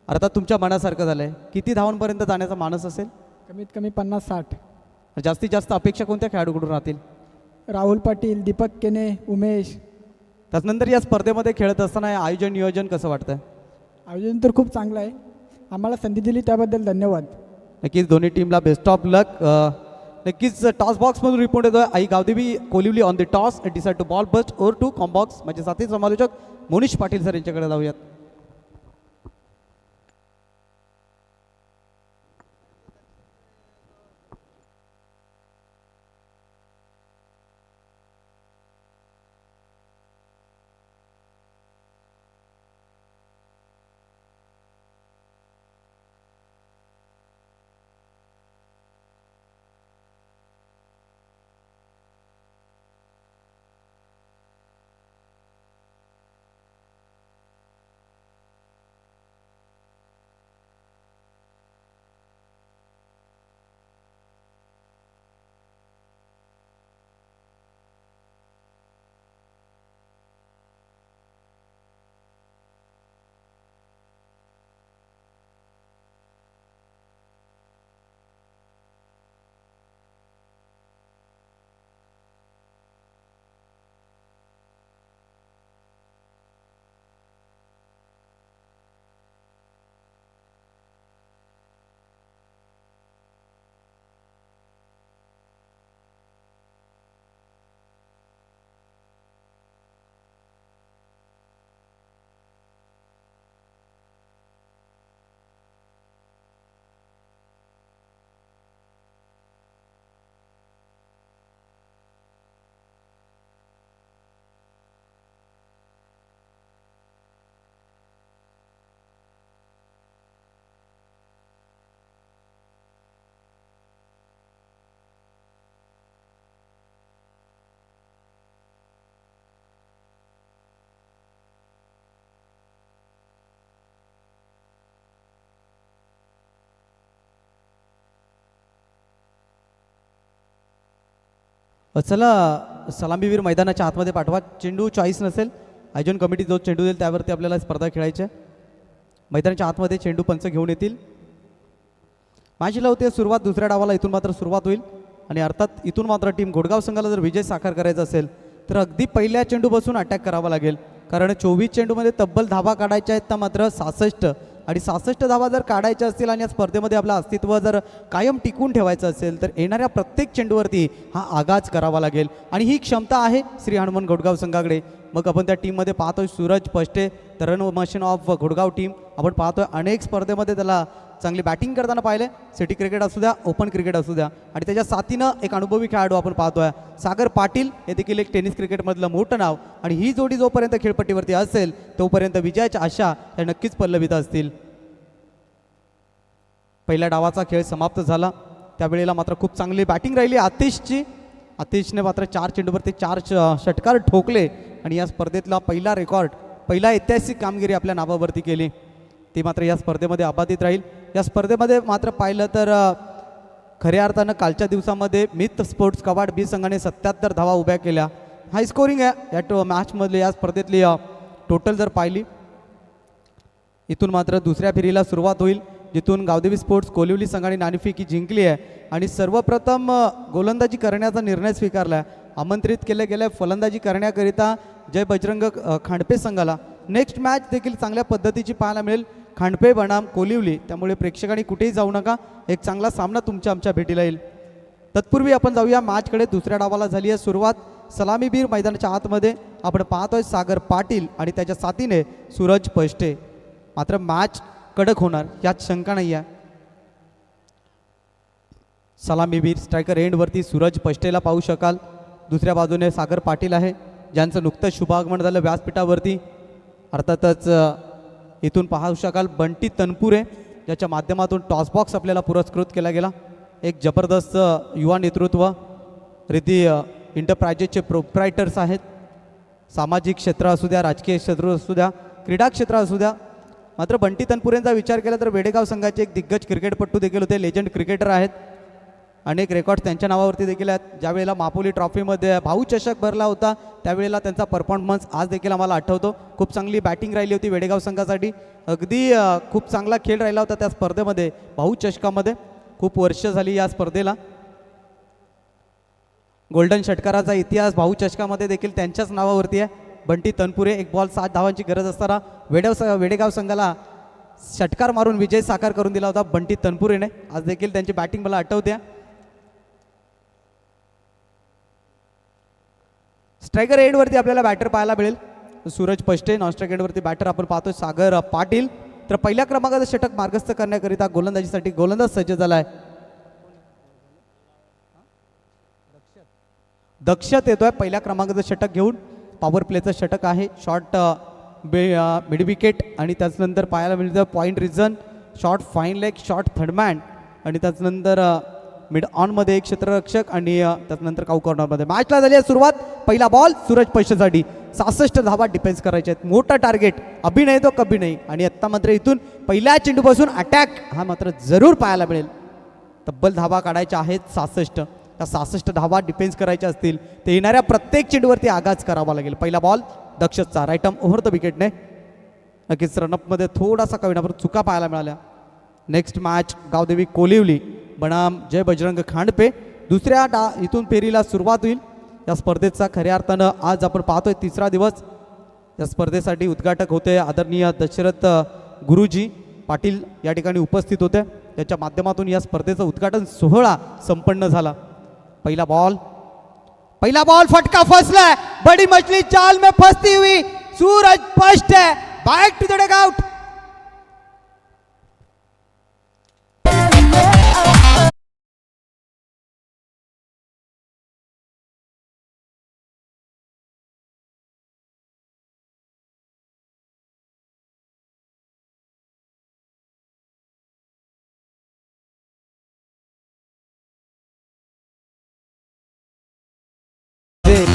अर्थात तुमच्या मनासारखं झालं आहे. किती धावांपर्यंत जाण्याचा मानस असेल? कमीत कमी 50-60. जास्तीत जास्त अपेक्षा कोणत्या खेळाडूकडून राहतील? राहुल पाटील, दीपक केने, उमेश. त्यानंतर या स्पर्धेमध्ये खेळत असताना हे आयोजन नियोजन कसं वाटतंय? आयोजन तर खूप चांगलं आहे, आम्हाला संधी दिली त्याबद्दल धन्यवाद. नक्कीच दोन्ही टीमला बेस्ट ऑफ लक. नक्कीच टॉस बॉक्समधून रिपोर्ट येतोय Aai Gavdevi Koliwali on the toss decide to bowl first over to commbox. माझे साथी समालोचक मोनिश पाटील सर यांच्याकडे जाऊयात. चला सलामीवीर मैदानाच्या आतमध्ये पाठवा. चेंडू चॉईस नसेल, आयोजन कमिटी जो चेंडू देईल त्यावरती आपल्याला स्पर्धा खेळायची आहे. मैदानाच्या आतमध्ये चेंडू पंच घेऊन येतील. मॅचला होते सुरुवात. दुसऱ्या डावाला इथून मात्र सुरुवात होईल आणि अर्थात इथून मात्र टीम घोडगाव संघाला जर विजय साकार करायचा असेल तर अगदी पहिल्या चेंडूपासून अटॅक करावा लागेल, कारण 24 चेंडूमध्ये तब्बल धावा काढायच्या आहेत तर मात्र 66 आणि 66 धावा जर काढायच्या असतील आणि या स्पर्धेमध्ये आपलं अस्तित्व जर कायम टिकून ठेवायचं असेल तर येणाऱ्या प्रत्येक चेंडूवरती हा आगाज करावा लागेल आणि ही क्षमता आहे श्री हनुमान घोडगाव संघाकडे. मग आपण त्या टीममध्ये पाहतोय Suraj Pashte, run machine of घोडगाव टीम. आपण पाहतोय अनेक स्पर्धेमध्ये त्याला चांगली बॅटिंग करताना पाहिले, सिटी क्रिकेट असू द्या, ओपन क्रिकेट असू द्या. आणि त्याच्या साथीनं एक अनुभवी खेळाडू आपण पाहतोय सागर पाटील, हे देखील एक टेनिस क्रिकेटमधलं मोठं नाव. आणि ही जोडी जोपर्यंत खेळपट्टीवरती असेल तोपर्यंत विजयाच्या आशा या नक्कीच पल्लवित असतील. पहिल्या डावाचा खेळ समाप्त झाला, त्यावेळेला मात्र खूप चांगली बॅटिंग राहिली आतिशची. आतिशने मात्र 4 चेंडूवरती 4 षटकार ठोकले आणि या स्पर्धेतला पहिला रेकॉर्ड, पहिला ऐतिहासिक कामगिरी आपल्या नावावरती केली. ती मात्र या स्पर्धेमध्ये अबाधित राहील. या स्पर्धेमध्ये मात्र पाहिलं तर खऱ्या अर्थानं कालच्या दिवसामध्ये मिथ स्पोर्ट्स कवाड बी संघाने 77 धावा उभ्या केल्या. हाय स्कोरिंग आहे या मॅचमधली, या स्पर्धेतली टोटल जर पाहिली. इथून मात्र दुसऱ्या फेरीला सुरुवात होईल, जिथून गावदेवी स्पोर्ट्स कोलिवली संघाने नाणेफेकी जिंकली आहे आणि सर्वप्रथम गोलंदाजी करण्याचा निर्णय स्वीकारला आहे. आमंत्रित केले गेले फलंदाजी करण्याकरिता जय बजरंग खांडपे संघाला. नेक्स्ट मॅच देखील चांगल्या पद्धतीची पाहायला मिळेल, खांडपे बनाम कोलिवली. त्यामुळे प्रेक्षकांनी कुठेही जाऊ नका, एक चांगला सामना तुमच्या आमच्या भेटीला येईल. तत्पूर्वी आपण जाऊया मॅचकडे. दुसऱ्या डावाला झाली आहे सुरुवात. सलामीबीर मैदानाच्या आतमध्ये आपण पाहतोय सागर पाटील आणि त्याच्या साथीने सूरज पष्टे. मात्र मॅच कडक होणार यात शंका नाही आहे. सलामीबीर स्ट्रायकर एंडवरती सूरज पष्टेला पाहू शकाल. दुसऱ्या बाजूने सागर पाटील आहे, ज्यांचं नुकतंच शुभागमन झालं व्यासपीठावरती. अर्थातच इथून पाहू शकाल बंटी तनपुरे, ज्याच्या माध्यमातून टॉसबॉक्स आपल्याला पुरस्कृत केला गेला. एक जबरदस्त युवा नेतृत्व. रिद्धी इंटरप्राइजेसचे प्रोप्रायटर्स आहेत. सामाजिक क्षेत्र असू द्या, राजकीय क्षेत्र असू द्या, क्रीडा क्षेत्र असू द्या. मात्र बंटी तनपुरेंचा विचार केला तर वेडेगाव संघाचे एक दिग्गज क्रिकेटपटू देखील होते, लेजंड क्रिकेटर आहेत. अनेक रेकॉर्ड्स त्यांच्या नावावरती देखील आहेत. ज्यावेळेला मापोली ट्रॉफीमध्ये भाऊ चषक भरला होता त्यावेळेला त्यांचा परफॉर्मन्स आज देखील आम्हाला आठवतो. खूप चांगली बॅटिंग राहिली होती वेडेगाव संघासाठी. अगदी खूप चांगला खेळ राहिला होता त्या स्पर्धेमध्ये, भाऊ चषकामध्ये. खूप वर्ष झाली या स्पर्धेला. गोल्डन षटकाराचा इतिहास भाऊ चषकामध्ये देखील त्यांच्याच नावावरती आहे. बंटी तनपुरे, 1 बॉल 7 धावांची गरज असताना वेडेगाव संघाला षटकार मारून विजय साकार करून दिला होता बंटी तनपुरेने. आज देखील त्यांची बॅटिंग मला आठवते. स्ट्रायकर एंडवरती आपल्याला बॅटर पाहायला मिळेल सूरज पष्टे. नॉन स्ट्रायकर एंडवरती बॅटर आपण पाहतोय सागर पाटील. तर पहिल्या क्रमांकाचं षटक मार्गस्थ करण्याकरिता गोलंदाजीसाठी गोलंदाज सज्ज झाला आहे. दक्षत येतोय पहिल्या क्रमांकाचं षटक घेऊन. पॉवर प्लेचं षटक आहे. शॉर्ट मिड विकेट आणि त्याच्यानंतर पाहायला मिळतं point reason, short fine leg, short third man आणि त्याच्यानंतर मिड ऑनमध्ये एक क्षेत्ररक्षक आणि त्याच्यानंतर काऊ कॉर्नरमध्ये. मॅचला झाली आहे सुरुवात. पहिला बॉल सूरज पष्टेसाठी. 66 धावा डिफेन्स करायचे आहेत. मोठा टार्गेट, अभि नाही तो कभी नाही. आणि आत्ता मात्र इथून पहिल्या चेंडूपासून अटॅक हा मात्र जरूर पाहायला मिळेल. तब्बल धावा काढायच्या आहेत 66. त्या 66 धावा डिफेन्स करायच्या असतील ते येणाऱ्या प्रत्येक चेंडूवरती आगाज करावा लागेल. पहिला बॉल दक्षतचा, राईट आर्म ओव्हर द विकेटने. नक्कीच रनअपमध्ये थोडासा कविनापर चुका पाहायला मिळाल्या. नेक्स्ट मॅच गावदेवी कोलिवली बनाम जय बजरंग खांडपे. दुसऱ्या इथून फेरीला सुरुवात होईल या स्पर्धेचा. खऱ्या अर्थानं आज आपण पाहतोय 3रा दिवस. या स्पर्धेसाठी उद्घाटक होते आदरणीय दशरथ गुरुजी पाटील या ठिकाणी उपस्थित होते. त्याच्या माध्यमातून या स्पर्धेचा उद्घाटन सोहळा संपन्न झाला. पहिला बॉल फटका फसलाय. बड़ी मछली जाल में फंसती हुई Suraj Pashte back to the dugout.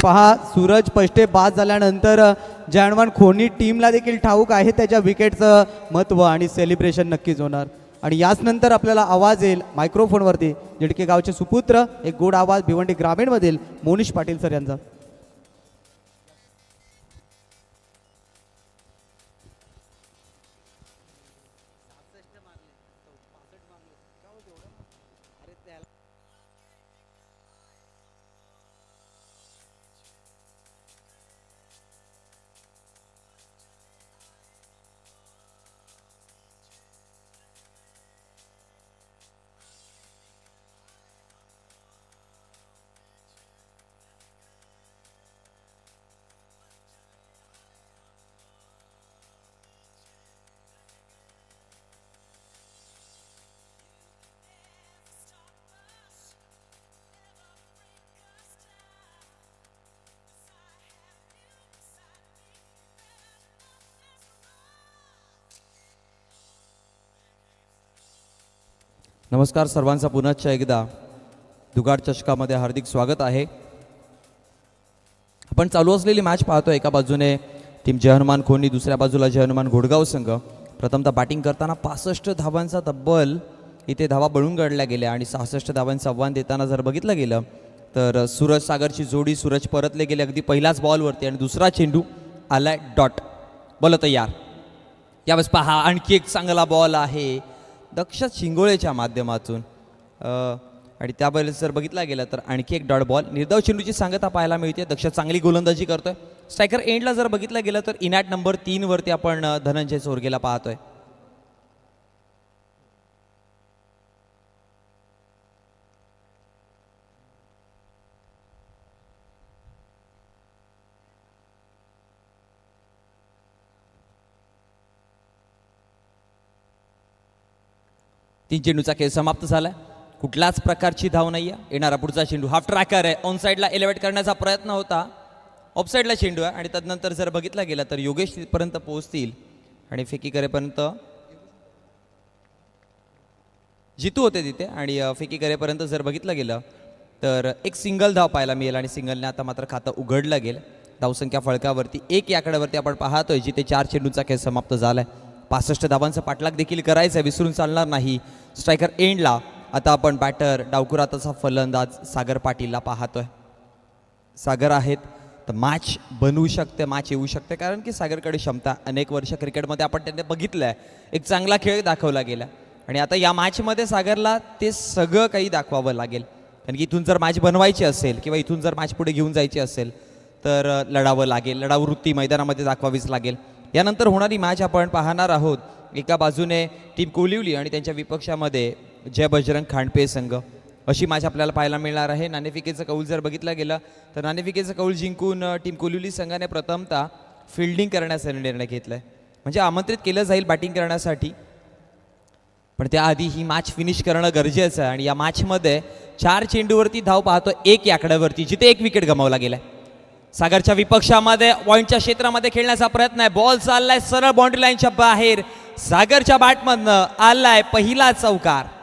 पहा सूरज पष्टे बाद झाल्यानंतर जानवान खोनी टीमला देखील ठाऊक आहे त्याच्या विकेटचं महत्त्व आणि सेलिब्रेशन नक्कीच होणार. आणि याच नंतर आपल्याला आवाज येईल मायक्रोफोनवरती जिडके गावचे सुपुत्र, एक गोड आवाज भिवंडी ग्रामीणमधील मोनिश पाटील सर यांचा. नमस्कार सर्वांचा पुन्हा एकदा दुगाड चषकामध्ये हार्दिक स्वागत आहे. आपण चालू असलेली मॅच पाहतो. एका बाजूने टीम जय हनुमान खोनी, दुसऱ्या बाजूला जय हनुमान घोडगाव संघ. प्रथमतः बॅटिंग करताना 65 धावांचा तब्बल इथे धावा बळून गडल्या गेल्या आणि 66 धावांचं आव्हान देताना जर बघितलं गेलं तर सूरज सागरची जोडी, सूरज परतले गेले अगदी पहिल्याच बॉलवरती आणि दुसरा चेंडू आलाय डॉट. बॉल तयार. यावेळेस पहा आणखी एक चांगला बॉल आहे दक्षत शिंगोळेच्या माध्यमातून आणि त्याबद्दल जर बघितला गेला तर आणखी एक डॉट बॉल. निर्धाव चेंडूची सांगता पाहायला मिळते. दक्षत चांगली गोलंदाजी करतोय. स्ट्रायकर एंडला जर बघितलं गेलं तर इनॅट नंबर 3 वरती आपण धनंजय चोरगेला पाहतोय. तीन चेंडूचा खेळ समाप्त झालाय. कुठल्याच प्रकारची धाव नाही आहे. येणारा पुढचा चेंडू हाफ ट्रॅकर आहे. ऑन साईडला एलिव्हेट करण्याचा प्रयत्न होता. ऑफ साईडला चेंडू आहे आणि तदनंतर जर बघितला गेला तर योगेश तिथपर्यंत पोहोचतील आणि फेकी करेपर्यंत जितू होते तिथे आणि फेकी करेपर्यंत जर बघितलं गेलं तर एक सिंगल धाव पाहायला मिळेल आणि सिंगलने आता मात्र खातं उघडलं गेलं. धावसंख्या फळकावरती 1 या आकड्यावरती आपण पाहतोय जिथे 4 चेंडूचा खेळ समाप्त झालाय. 65 धावांचा पाठलाग देखील करायचा, विसरून चालणार नाही. स्ट्रायकर एंडला आता आपण बॅटर डावकुराताचा फलंदाज सागर पाटीलला पाहतोय. सागर आहेत तर मॅच बनवू शकते, मॅच येऊ शकते कारण की सागरकडे क्षमता. अनेक वर्ष क्रिकेटमध्ये आपण त्यांनी बघितलं आहे. एक चांगला खेळ दाखवला गेला आणि आता या मॅचमध्ये सागरला ते सगळं काही दाखवावं लागेल कारण की इथून जर मॅच बनवायची असेल किंवा इथून जर मॅच पुढे घेऊन जायची असेल तर लढावं लागेल. लढाऊ वृत्ती मैदानामध्ये दाखवावीच लागेल. यानंतर होणारी मॅच आपण पाहणार आहोत. एका बाजूने टीम कोलिवली आणि त्यांच्या विपक्षामध्ये जय बजरंग खांडपे संघ. अशी मॅच आपल्याला पाहायला मिळणार आहे. नाणेफेकीचं कौल जर बघितलं गेलं तर नाणेफेकीचं कौल जिंकून टीम कोलिवली संघाने प्रथमतः फिल्डिंग करण्याचा निर्णय घेतला आहे. म्हणजे आमंत्रित केलं जाईल बॅटिंग करण्यासाठी, पण त्याआधी ही मॅच फिनिश करणं गरजेचं आहे. आणि या मॅचमध्ये 4 चेंडूवरती धाव पाहतो 1 या आकड्यावरती जिथे 1 विकेट गमावला गेलाय. सागरच्या विपक्षामध्ये पॉइंटच्या क्षेत्रामध्ये खेळण्याचा प्रयत्न आहे. बॉल चाललाय सरळ बाउंड्री लाईनच्या बाहेर. सागरच्या बॅटमधनं आलाय पहिला चौकार.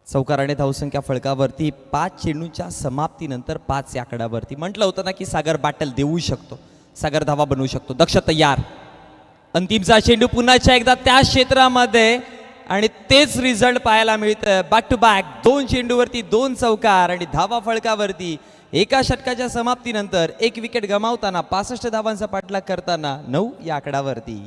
चौकार आणि धावसंख्या फळकावरती 5 चेंडूंच्या समाप्तीनंतर 5 या आकड्यावरती. म्हटलं होतं ना की सागर बॅटल देऊ शकतो, सागर धावा बनवू शकतो. दक्ष तयार. अंतिमचा चेंडू पुन्हा एकदा त्या क्षेत्रामध्ये आणि तेच रिझल्ट पाहायला मिळतं. बॅक टू बॅक 2 चेंडूवरती 2 चौकार आणि धावा फळकावरती. एका षटकाच्या समाप्तीनंतर 1 विकेट गमावताना 65 धावांचा पाठलाग करताना 9 या आकड्यावरती.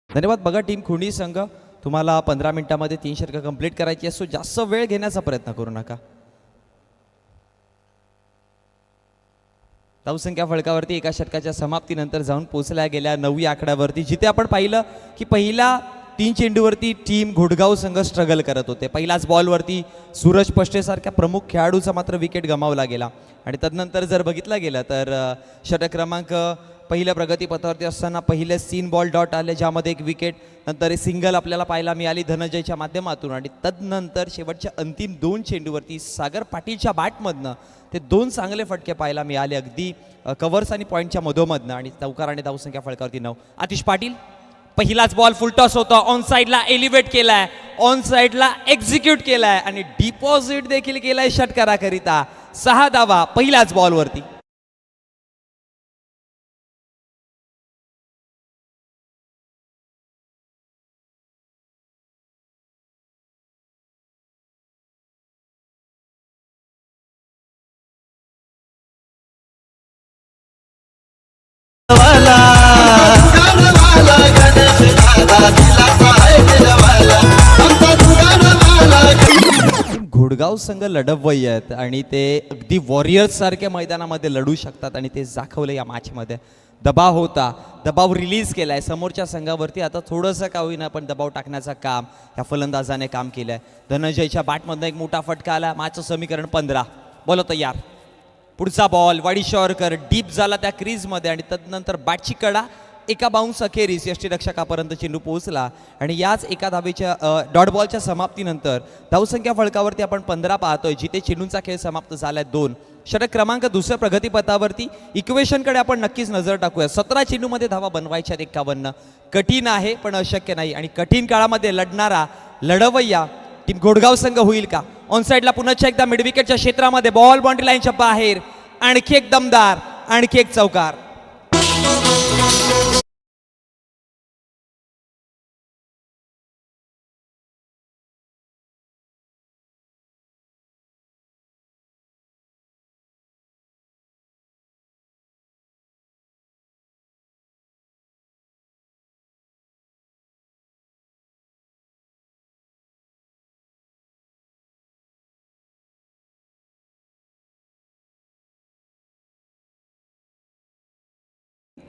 धन्यवाद. बघा टीम खुणी संघ, तुम्हाला 15 मिनिटांमध्ये 3 षटकं कंप्लीट करायची असो, जास्त वेळ घेण्याचा प्रयत्न करू नका. धावसंख्या फळकावरती एका षटकाच्या समाप्तीनंतर जाऊन पोहोचल्या गेल्या 9 या आकड्यावरती, जिथे आपण पाहिलं की पहिल्या 3 चेंडूवरती टीम घोडगाव संघ स्ट्रगल करत होते. पहिल्याच बॉलवरती सूरज पष्टेसारख्या प्रमुख खेळाडूचा मात्र विकेट गमावला गेला आणि तदनंतर जर बघितलं गेलं तर षटक क्रमांक पहिल्या प्रगतीपथावरती असताना पहिले 3 बॉल डॉट आले, ज्यामध्ये 1 विकेट, नंतर सिंगल आपल्याला पाहायला मिळाली धनंजयच्या माध्यमातून आणि तदनंतर शेवटच्या अंतिम 2 चेंडूवरती सागर पाटीलच्या बॅटमधनं ते 2 चांगले फटके पाहायला मिळाले अगदी कव्हर्स आणि पॉईंटच्या मधोमधनं आणि चौकार आणि धावसंख्या फळकावरती 9. आतिश पाटील पहिलाच बॉल फुलटॉस होता, ऑन साईडला एलिव्हेट केलाय, ऑन साईडला एक्झिक्यूट केलाय आणि डिपॉझिट देखील केलाय षटकाराकरिता. 6 धावा पहिल्याच बॉलवरती. घोडगाव संघ लढवय्ये आहेत आणि ते अगदी वॉरियर्स सारख्या मैदानामध्ये लढू शकतात आणि ते दाखवलं या मॅचमध्ये. दबाव होता, दबाव रिलीज केला आहे समोरच्या संघावरती. आता थोडंसं का होईना पण दबाव टाकण्याचं काम ह्या फलंदाजाने काम केलं आहे. धनंजयच्या बॅटमधनं एक मोठा फटका आला. मॅचचं समीकरण 15. बॉल तयार. पुढचा बॉल वाडी शॉरकर डीप झाला त्या क्रीजमध्ये आणि तदनंतर बॅटची कडा एका बाउन्स अखेरीस यष्टीरक्षकापर्यंत चेंडू पोहोचला आणि याच एका धावेच्या डॉट बॉलच्या समाप्तीनंतर धावसंख्या फळकावरती आपण 15 पाहतोय, जिथे चेंडूंचा खेळ समाप्त झालाय 2. षटक क्रमांक 2 प्रगतीपथावरती इक्वेशनकडे आपण नक्कीच नजर टाकूया. 17 चेंडूमध्ये धावा बनवायच्या 51. कठीण आहे पण अशक्य नाही आणि कठीण काळामध्ये लढणारा लढवय्या टीम घोडगाव संघ होईल का? ऑन साईडला पुन्हा एकदा मिड विकेटच्या क्षेत्रामध्ये बॉल बाउंड्री लाईनच्या बाहेर. आणखी एक दमदार, आणखी एक चौकार.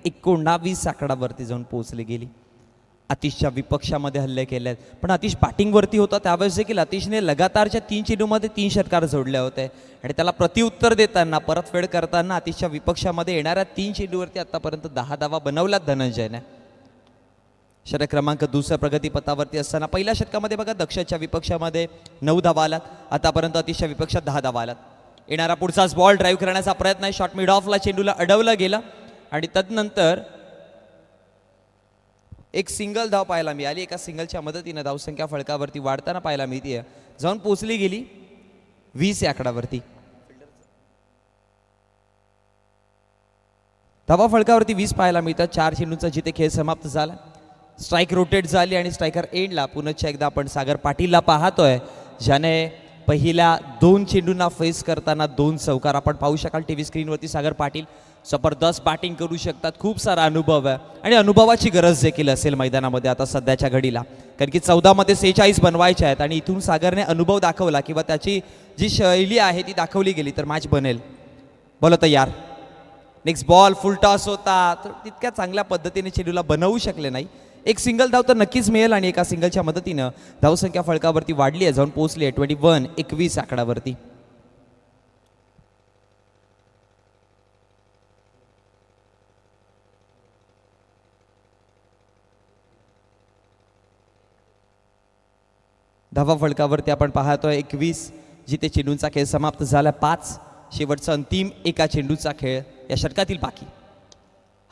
एकोणावीस आकडावरती जाऊन पोहोचली गेली. आतिशच्या विपक्षामध्ये हल्ले केले आहेत, पण आतिश बॅटिंगवरती होता त्यावेळेस देखील आतिशने लगातारच्या 3 चेंडूमध्ये 3 षटकार जोडले होते आणि त्याला प्रतिउत्तर देताना परतफेड करताना आतिशच्या विपक्षामध्ये येणाऱ्या 3 चेंडूवरती आतापर्यंत 10 धावा बनवल्यात धनंजयने. षटक क्रमांक 2 प्रगतीपथावरती असताना पहिल्या षटकामध्ये बघा दक्षच्या विपक्षामध्ये 9 धावा आल्यात. आतापर्यंत आतिशच्या विपक्षात 10 धावा आल्यात. येणारा पुढचाच बॉल ड्राईव्ह करण्याचा प्रयत्न आहे. शॉर्ट मिड ऑफला चेंडूला अडवलं गेलं आणि तदनंतर एक सिंगल धाव पाहायला मिळाली. एका सिंगलच्या मदतीनं धावसंख्या फळकावरती वाढताना पाहायला मिळते. जाऊन पोचली गेली 20 या आकडावरती. धावा फळकावरती 20 पाहायला मिळतात. 4 चेंडूंचा जिथे खेळ समाप्त झाला. स्ट्राईक रोटेट झाली आणि स्ट्रायकर एंडला पुन्हा एकदा आपण सागर पाटीलला पाहतोय, ज्याने पहिल्या 2 चेंडूंना फेस करताना 2 चौकार आपण पाहू शकाल टीव्ही स्क्रीनवरती. सागर पाटील जबरदस्त बॅटिंग करू शकतात, खूप सारा अनुभव आहे आणि अनुभवाची गरज देखील असेल मैदानामध्ये आता सध्याच्या घडीला, कारण की 14 मध्ये 46 बनवायचे आहेत आणि इथून सागरने अनुभव दाखवला किंवा त्याची जी शैली आहे ती दाखवली गेली तर मॅच बनेल. बोला तयार. नेक्स्ट बॉल फुल टॉस होता, तर तितक्या चांगल्या पद्धतीने चेंडूला बनवू शकले नाही. एक सिंगल धाव तर नक्कीच मिळेल आणि एका सिंगलच्या मदतीनं धावसंख्या फळकावरती वाढली आहे, जाऊन पोहोचली आहे 21 आकडावरती. धावा फळकावरती आपण पाहतोय 21, जिथे चेंडूंचा खेळ समाप्त झाला 5. शेवटचा अंतिम एका चेंडूचा खेळ या षटकातील बाकी.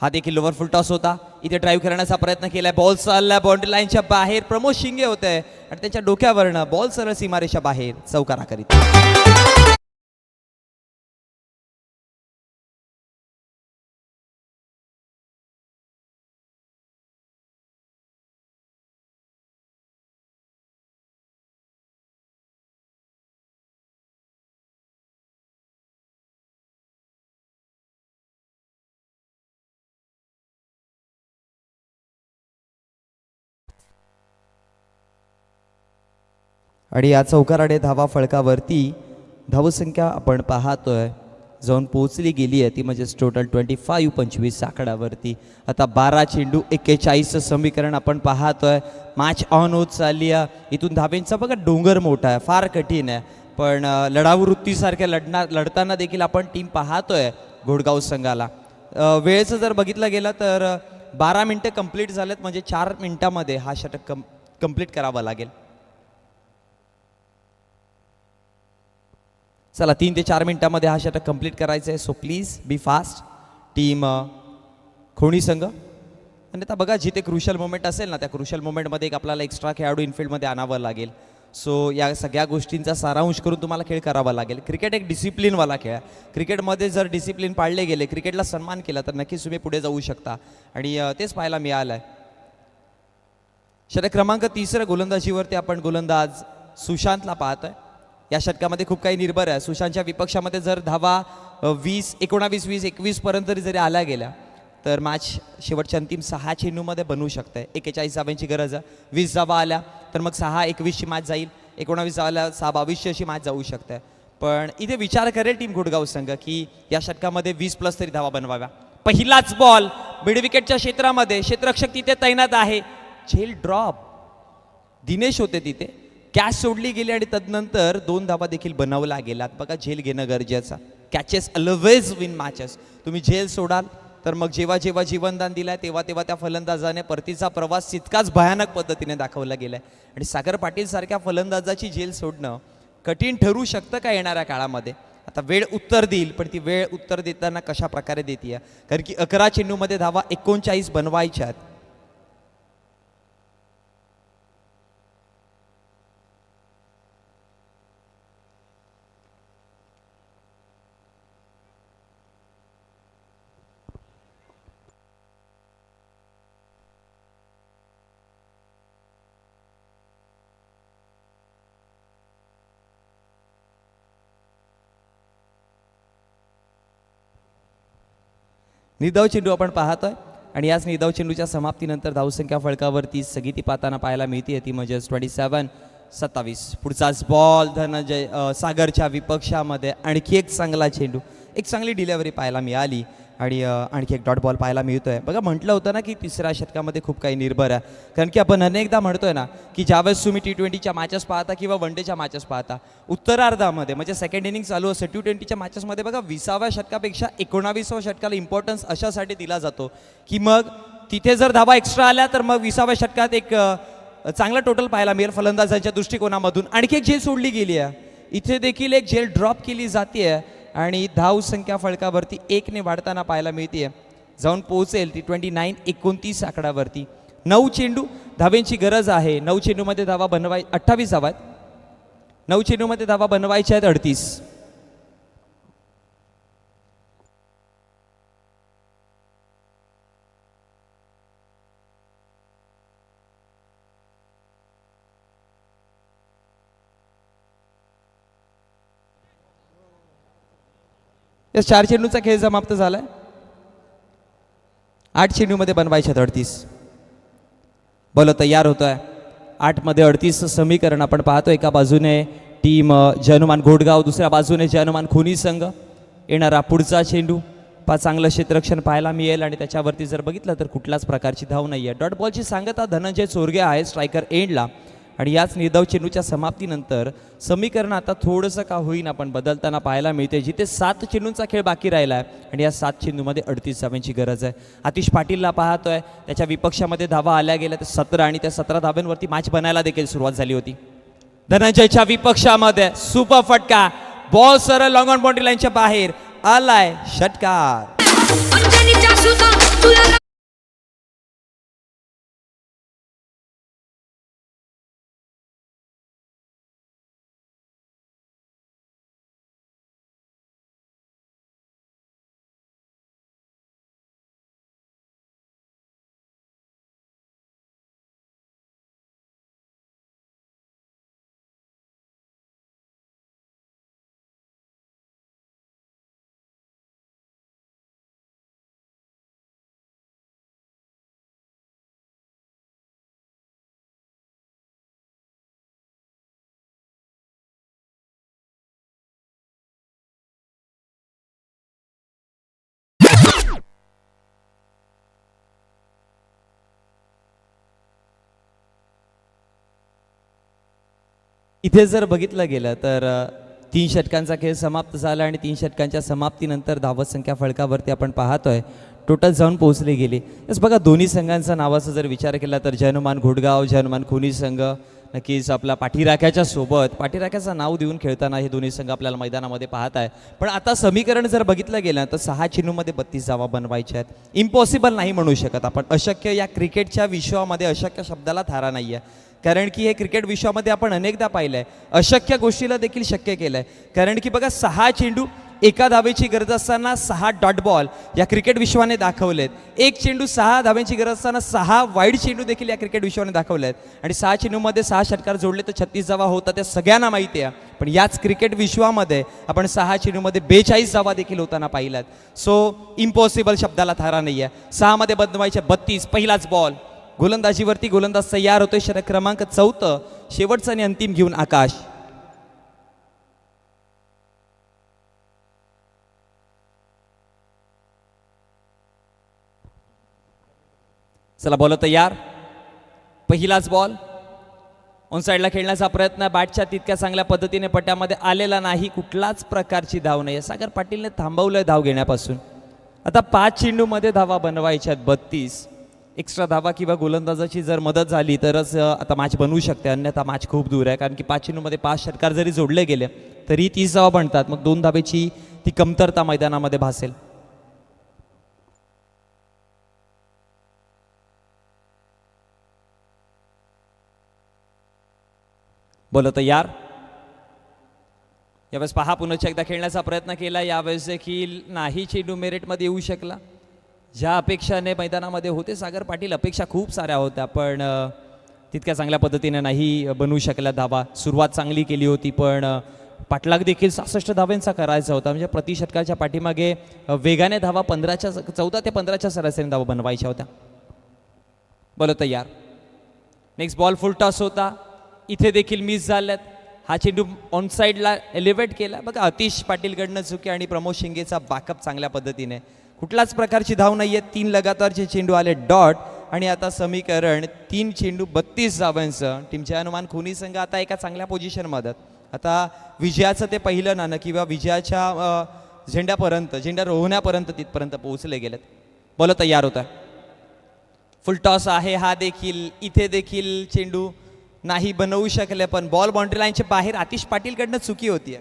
हा देखील लोवर फुल टॉस होता. इथे ड्राईव्ह करण्याचा प्रयत्न केलाय, बॉल चालला बाउंड्री लाईनच्या बाहेर. प्रमोद शिंगे होते आणि त्यांच्या डोक्यावरनं बॉल सरळ सीमारेषा बाहेर चौकारा करीत. आणि या चौकाराडे धावा फळकावरती धावसंख्या आपण पाहतोय जाऊन पोहोचली गेली आहे, ती म्हणजेच टोटल 25 आकडावरती. आता 12 चेंडू 41चं समीकरण आपण पाहतोय. मॅच ऑन होत चालली आहे. इथून धावेंचा बघा डोंगर मोठा आहे, फार कठीण आहे, पण लढाऊ वृत्तीसारख्या लढताना देखील आपण टीम पाहतोय घोडगाव संघाला. वेळेचं जर बघितलं गेलं तर 12 मिनटं कंप्लीट झालेत, म्हणजे 4 मिनिटामध्ये हा षटक कंप्लीट करावा लागेल. चला 3 ते 4 मिनिटांमध्ये हा षटक कंप्लीट करायचं आहे, so please be fast team Khoni संघ. आणि आता बघा जिथे क्रुशल मोमेंट असेल ना, त्या क्रुशल मोमेंटमध्ये एक आपल्याला एक्स्ट्रा खेळाडू इनफिल्डमध्ये आणावं लागेल. सो या सगळ्या गोष्टींचा सारांश करून तुम्हाला खेळ करावा लागेल. क्रिकेट एक डिसिप्लिनवाला खेळ आहे. क्रिकेटमध्ये जर डिसिप्लिन पाळले गेले, क्रिकेटला सन्मान केला तर नक्कीच तुम्ही पुढे जाऊ शकता आणि तेच पाहायला मिळालं आहे. षटक क्रमांक 3 गोलंदाजीवरती आपण गोलंदाज सुशांतला पाहतोय. या षटकामध्ये खूप काही निर्भर आहे. सुशांतच्या विपक्षामध्ये जर धावा 19, 20, 21 पर्यंत जरी आल्या गेल्या तर मॅच शेवटच्या अंतिम 6 चेंडूमध्ये बनवू शकते. 41 धावांची गरज आहे. 20 धावा आल्या तर मग 6-21ची मॅच जाईल. 19 धावाला 6-22 अशी मॅच जाऊ शकते. पण इथे विचार करेल टीम गुडगाव संघ की या षटकामध्ये 20+ तरी धावा बनवाव्या. पहिलाच बॉल मिड विकेटच्या क्षेत्रामध्ये, क्षेत्ररक्षक तिथे तैनात आहे. झेल ड्रॉप, दिनेश होते तिथे, कॅच सोडली गेली आणि तदनंतर 2 धावा देखील बनवला गेलात. बघा झेल घेणं गरजेचं. Catches always win matches. तुम्ही झेल सोडाल तर मग जेव्हा जेव्हा जीवनदान दिलाय तेव्हा तेव्हा त्या फलंदाजाने परतीचा प्रवास तितकाच भयानक पद्धतीने दाखवला गेलाय. आणि सागर पाटील सारख्या फलंदाजाची झेल सोडणं कठीण ठरू शकतं का येणाऱ्या काळामध्ये. आता वेळ उत्तर देईल, पण ती वेळ उत्तर देताना कशा प्रकारे देते, कारण की 11 चेंडूमध्ये धावा 39 बनवायच्यात. निर्धाव चेंडू आपण पाहतोय आणि याच निर्धाव चेंडूच्या समाप्तीनंतर धावसंख्या फळकावरती स्थगिती पाहताना पाहायला मिळते ती म्हणजे 27-27. पुढचाच बॉल धनंजय सागरच्या विपक्षामध्ये आणखी एक चांगला चेंडू, एक चांगली डिलेव्हरी पाहायला मिळाली आणि आणखी एक डॉट बॉल पाहायला मिळतोय. बघा म्हटलं होतं ना की तिसऱ्या षटकामध्ये खूप काही निर्भर आहे, कारण की आपण अनेकदा म्हणतोय ना की ज्यावेळेस तुम्ही T20च्या मॅचेस पाहता किंवा वन डेच्या मॅचेस पाहता, उत्तरार्धामध्ये म्हणजे सेकंड इनिंग चालू असते T20च्या मॅचेसमध्ये बघा 20व्या षटकापेक्षा 19व्या षटकाला इम्पॉर्टन्स अशासाठी दिला जातो की मग तिथे जर धावा एक्स्ट्रा आल्या तर मग 20व्या षटकात एक चांगला टोटल पाहायला मिळेल फलंदाजांच्या दृष्टिकोनामधून. आणखी एक झेल सोडली गेली आहे, इथे देखील एक झेल ड्रॉप केली जाते आणि धाव संख्या फळकावरती 1ने वाढताना पाहायला मिळते, जाऊन पोहोचेल ती 29-29 आकड्यावरती. 9 चेंडू धावेंची गरज आहे. 9 चेंडूमध्ये धावा 28 धावा आहेत. 9 चेंडूमध्ये धावा बनवायच्या आहेत 38. या 4 चेंडूचा खेळ समाप्त झालाय. 8 चेंडूमध्ये बनवायचे 38. बॉल तयार होतोय. 8 मध्ये 38 समीकरण आपण पाहतो. एका बाजूने टीम जनुमान घोडगाव, दुसऱ्या बाजूने जनुमान खुनी संघ. येणारा पुढचा चेंडू चांगलं क्षेत्ररक्षण पाहायला मिळेल आणि त्याच्यावरती जर बघितलं तर कुठल्याच प्रकारची धाव नाही आहे. डॉट बॉलची सांगता धनंजय चोरगे आहे स्ट्रायकर एंडला. आणि याच निर्धाव चेंडूच्या समाप्तीनंतर समीकरण आता थोडंसं का होईना पण बदलताना पाहायला मिळते, जिथे 7 चेंडूंचा खेळ बाकी राहिला आहे आणि या 7 चेंडूमध्ये 38 धावांची गरज आहे. आतिश पाटीलला पाहतोय, त्याच्या विपक्षामध्ये धावा आल्या गेल्या तर 17 आणि त्या 17 धावांवरती मॅच बनायला देखील सुरुवात झाली होती. धनंजयच्या विपक्षामध्ये सुपर फटका, बॉल सरळ लॉंग ऑन बाउंड्री लाईनच्या बाहेर आलाय, षटकार. इथे जर बघितलं गेलं तर 3 षटकांचा खेळ समाप्त झाला आणि 3 षटकांच्या समाप्तीनंतर धावत संख्या फळकावरती आपण पाहतोय टोटल जाऊन पोहोचली गेली. तसं बघा दोन्ही संघांचा नावाचा जर विचार केला तर जनुमान घोडगाव, जनुमान खुनी संघ नक्कीच आपला पाठीराख्याच्या सोबत पाठीराख्याचं नाव देऊन खेळताना हे दोन्ही संघ आपल्याला मैदानामध्ये पाहत आहे. पण आता समीकरण जर बघितलं गेलं तर 6 चेंडूमध्ये 32 धावा बनवायच्या आहेत. इम्पॉसिबल नाही म्हणू शकत आपण. अशक्य या क्रिकेटच्या विश्वामध्ये अशक्य शब्दाला थारा नाही आहे, कारण की हे क्रिकेट विश्वामध्ये आपण अनेकदा पाहिलं आहे. अशक्य गोष्टीला देखील शक्य केलं आहे, कारण की बघा 6 चेंडू एका धावेची गरज असताना 6 डॉट बॉल या क्रिकेट विश्वाने दाखवलेत. 1 चेंडू 6 धावेची गरज असताना 6 वाईड चेंडू देखील या क्रिकेट विश्वाने दाखवले आहेत. आणि 6 चेंडूमध्ये 6 षटकार जोडले तर 36 धावा होतात, त्या सगळ्यांना माहिती आहे. पण याच क्रिकेट विश्वामध्ये आपण 6 चेंडूमध्ये 42 धावा देखील होताना पाहिल्यात. सो इम्पॉसिबल शब्दाला थारा नाही आहे. 6 मध्ये बनवायचे 32. पहिलाच बॉल गोलंदाजीवरती गोलंदाज तयार होतोय. षटक क्रमांक 4 शेवटचं आणि अंतिम घेऊन आकाश. चला बॉल तयार. पहिलाच बॉल ऑन साईडला खेळण्याचा प्रयत्न बॅटच्या तितक्या चांगल्या पद्धतीने पट्ट्यामध्ये आलेला नाही. कुठलाच प्रकारची धाव नाही. सागर पाटीलने थांबवलंय धाव घेण्यापासून. आता 5 चेंडूमध्ये धावा बनवायच्यात 32. एक्स्ट्रा धावा किंवा गोलंदाजाची जर मदत झाली तरच आता मॅच बनवू शकते, अन्यथा मॅच खूप दूर आहे. कारण की 5 चेंडूमध्ये 5 षटकार जरी जोडले गेले तरी 30 धावा बनतात. मग 2 धावेची ती कमतरता मैदानामध्ये भासेल. बोलो तयार. यावेळेस पहा पुन्हा एकदा खेळण्याचा प्रयत्न केला. यावेळेस देखील नाही चेंडू मेरिटमध्ये येऊ शकला. ज्या अपेक्षाने मैदानामध्ये होते सागर पाटील, अपेक्षा खूप साऱ्या होत्या पण तितक्या चांगल्या पद्धतीने नाही बनवू शकल्या धावा. सुरुवात चांगली केली होती पण पाठलाग देखील 66 धावांचा करायचा होता. म्हणजे प्रति षटकाच्या पाठीमागे वेगाने धावा 14 ते 15च्या सरासरी धावा बनवायच्या होत्या. बोलो तयार. नेक्स्ट बॉल फुल टॉस होता. इथे देखील मिस झाल्यात. हा चेंडू ऑन साईडला एलिव्हेट केला. बघा अतिश पाटीलकडनं चुकी आणि प्रमोद शिंगेचा बॅकअप चांगल्या पद्धतीने. कुठलाच प्रकारची धाव नाही आहे. 3 लगातारचे चेंडू आले डॉट आणि आता समीकरण 3 चेंडू 32 धावांचं. टीमचे अनुमान खुनी संघ आता एका चांगल्या पोझिशनमध्ये. आता विजयाचं ते पहिलं नाणं किंवा विजयाच्या झेंड्यापर्यंत, झेंडा रोवण्यापर्यंत तिथपर्यंत पोहोचले गेलेत. बॉल तयार होता. फुल टॉस आहे हा देखील. इथे देखील चेंडू नाही बनवू शकले पण बॉल बाउंड्री लाईनच्या बाहेर आतिश पाटीलकडनं चुकी होती.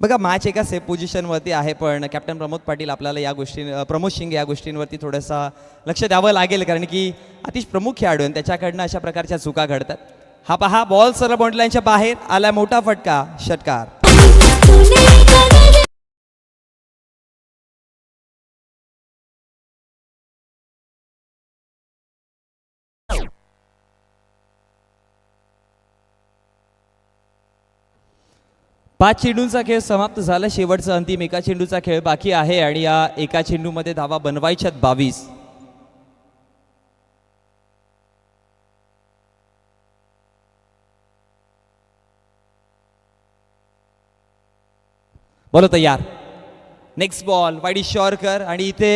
बघा मॅच एका सेफ पोझिशनवरती आहे पण कॅप्टन प्रमोद पाटील आपल्याला या प्रमोद शिंगे या गोष्टींवरती थोडंसं लक्ष द्यावं लागेल कारण की अतिश प्रमुख खेळाडू आहे त्याच्याकडनं अशा प्रकारच्या चुका घडतात. हा पहा बॉल सरळ बाउंड्री लाईनच्या बाहेर आला. मोठा फटका, षटकार. पाच चेंडूंचा खेळ समाप्त झाला. शेवटचा अंतिम एका चेंडूचा खेळ बाकी आहे आणि या एका चेंडूमध्ये धावा बनवायच्यात 22. बोलो तयार. नेक्स्ट बॉल वाईडी शॉर्कर आणि इथे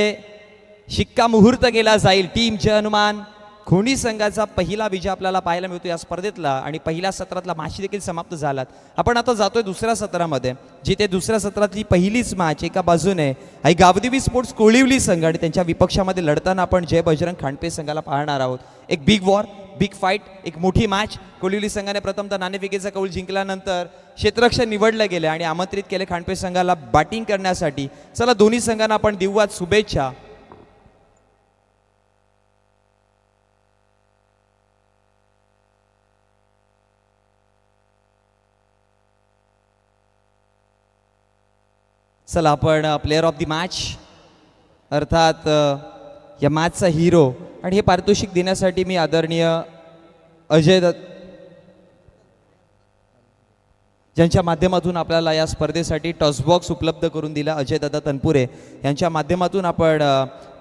शिक्का मुहूर्त केला जाईल. टीमचे अनुमान खोनी संघाचा पहिला विजय आपल्याला पाहायला मिळतो या स्पर्धेतला आणि पहिल्या सत्रातला मॅच देखील समाप्त झालात. आपण आता जातोय दुसऱ्या सत्रामध्ये जिथे दुसऱ्या सत्रातली पहिलीच मॅच एका बाजूने आई गावदेवी स्पोर्ट्स कोळिवली संघ आणि त्यांच्या विपक्षामध्ये लढताना आपण जय बजरंग खांडपे संघाला पाहणार आहोत. एक बिग वॉर, बिग फाईट, एक मोठी मॅच. कोळिवली संघाने प्रथमतः नाणेफेकीचा कौल जिंकल्यानंतर क्षेत्ररक्षण निवडले गेले आणि आमंत्रित केले खांडपे संघाला बॅटिंग करण्यासाठी. चला दोन्ही संघांना आपण देऊयात शुभेच्छा. चला आपण प्लेअर ऑफ द मॅच अर्थात या मॅचचा हिरो आणि हे पारितोषिक देण्यासाठी मी आदरणीय अजय दत्त ज्यांच्या माध्यमातून आपल्याला या स्पर्धेसाठी टॉसबॉक्स उपलब्ध करून दिला, अजय दादा तनपुरे यांच्या माध्यमातून आपण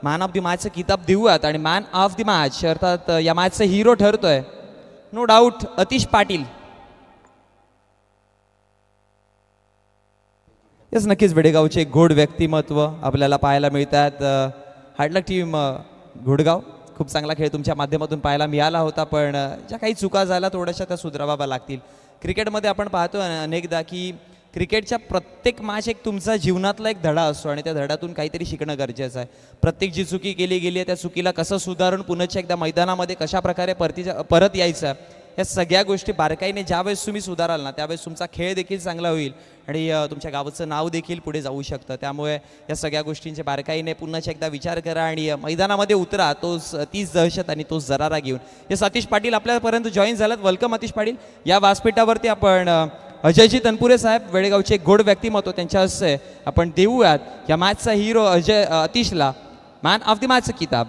मॅन ऑफ द मॅचचं किताब देऊयात. आणि मॅन ऑफ द मॅच अर्थात या मॅचचा हिरो ठरतोय नो डाऊट अतिश पाटील. यस नक्कीच वेडेगावचे एक गोड व्यक्तिमत्व आपल्याला पाहायला मिळतात. हार्डलक टीम घोडगाव, खूप चांगला खेळ तुमच्या माध्यमातून पाहायला मिळाला होता पण ज्या काही चुका झाल्या थोड्याशा त्या सुधाराव्या लागतील. क्रिकेटमध्ये आपण पाहतो अनेकदा की क्रिकेटच्या प्रत्येक मॅच एक तुमचा जीवनातला एक धडा असतो आणि त्या धड्यातून काहीतरी शिकणं गरजेचं आहे. प्रत्येक जी चुकी केली गेली आहे त्या चुकीला कसं सुधारून पुन्हा एकदा मैदानामध्ये कशा प्रकारे परत यायचं, या सगळ्या गोष्टी बारकाईने ज्यावेळेस तुम्ही सुधाराल ना त्यावेळेस तुमचा खेळ देखील चांगला होईल आणि तुमच्या गावाचं नाव देखील पुढे जाऊ शकतं. त्यामुळे या सगळ्या गोष्टींचे बारकाईने पुन्हा एकदा विचार करा आणि मैदानामध्ये उतरा तीच दहशत आणि तोच जरारा घेऊन. हे सतीश पाटील आपल्यापर्यंत जॉईन झालात. वेलकम अतिश पाटील. या व्यासपीठावरती आपण अजयजी तनपुरे साहेब वेळेगावचे एक गोड व्यक्तिमत्व त्यांच्या हस्ते आपण देऊयात या मॅचचा हिरो अतिशला मॅन ऑफ द मॅचचं किताब.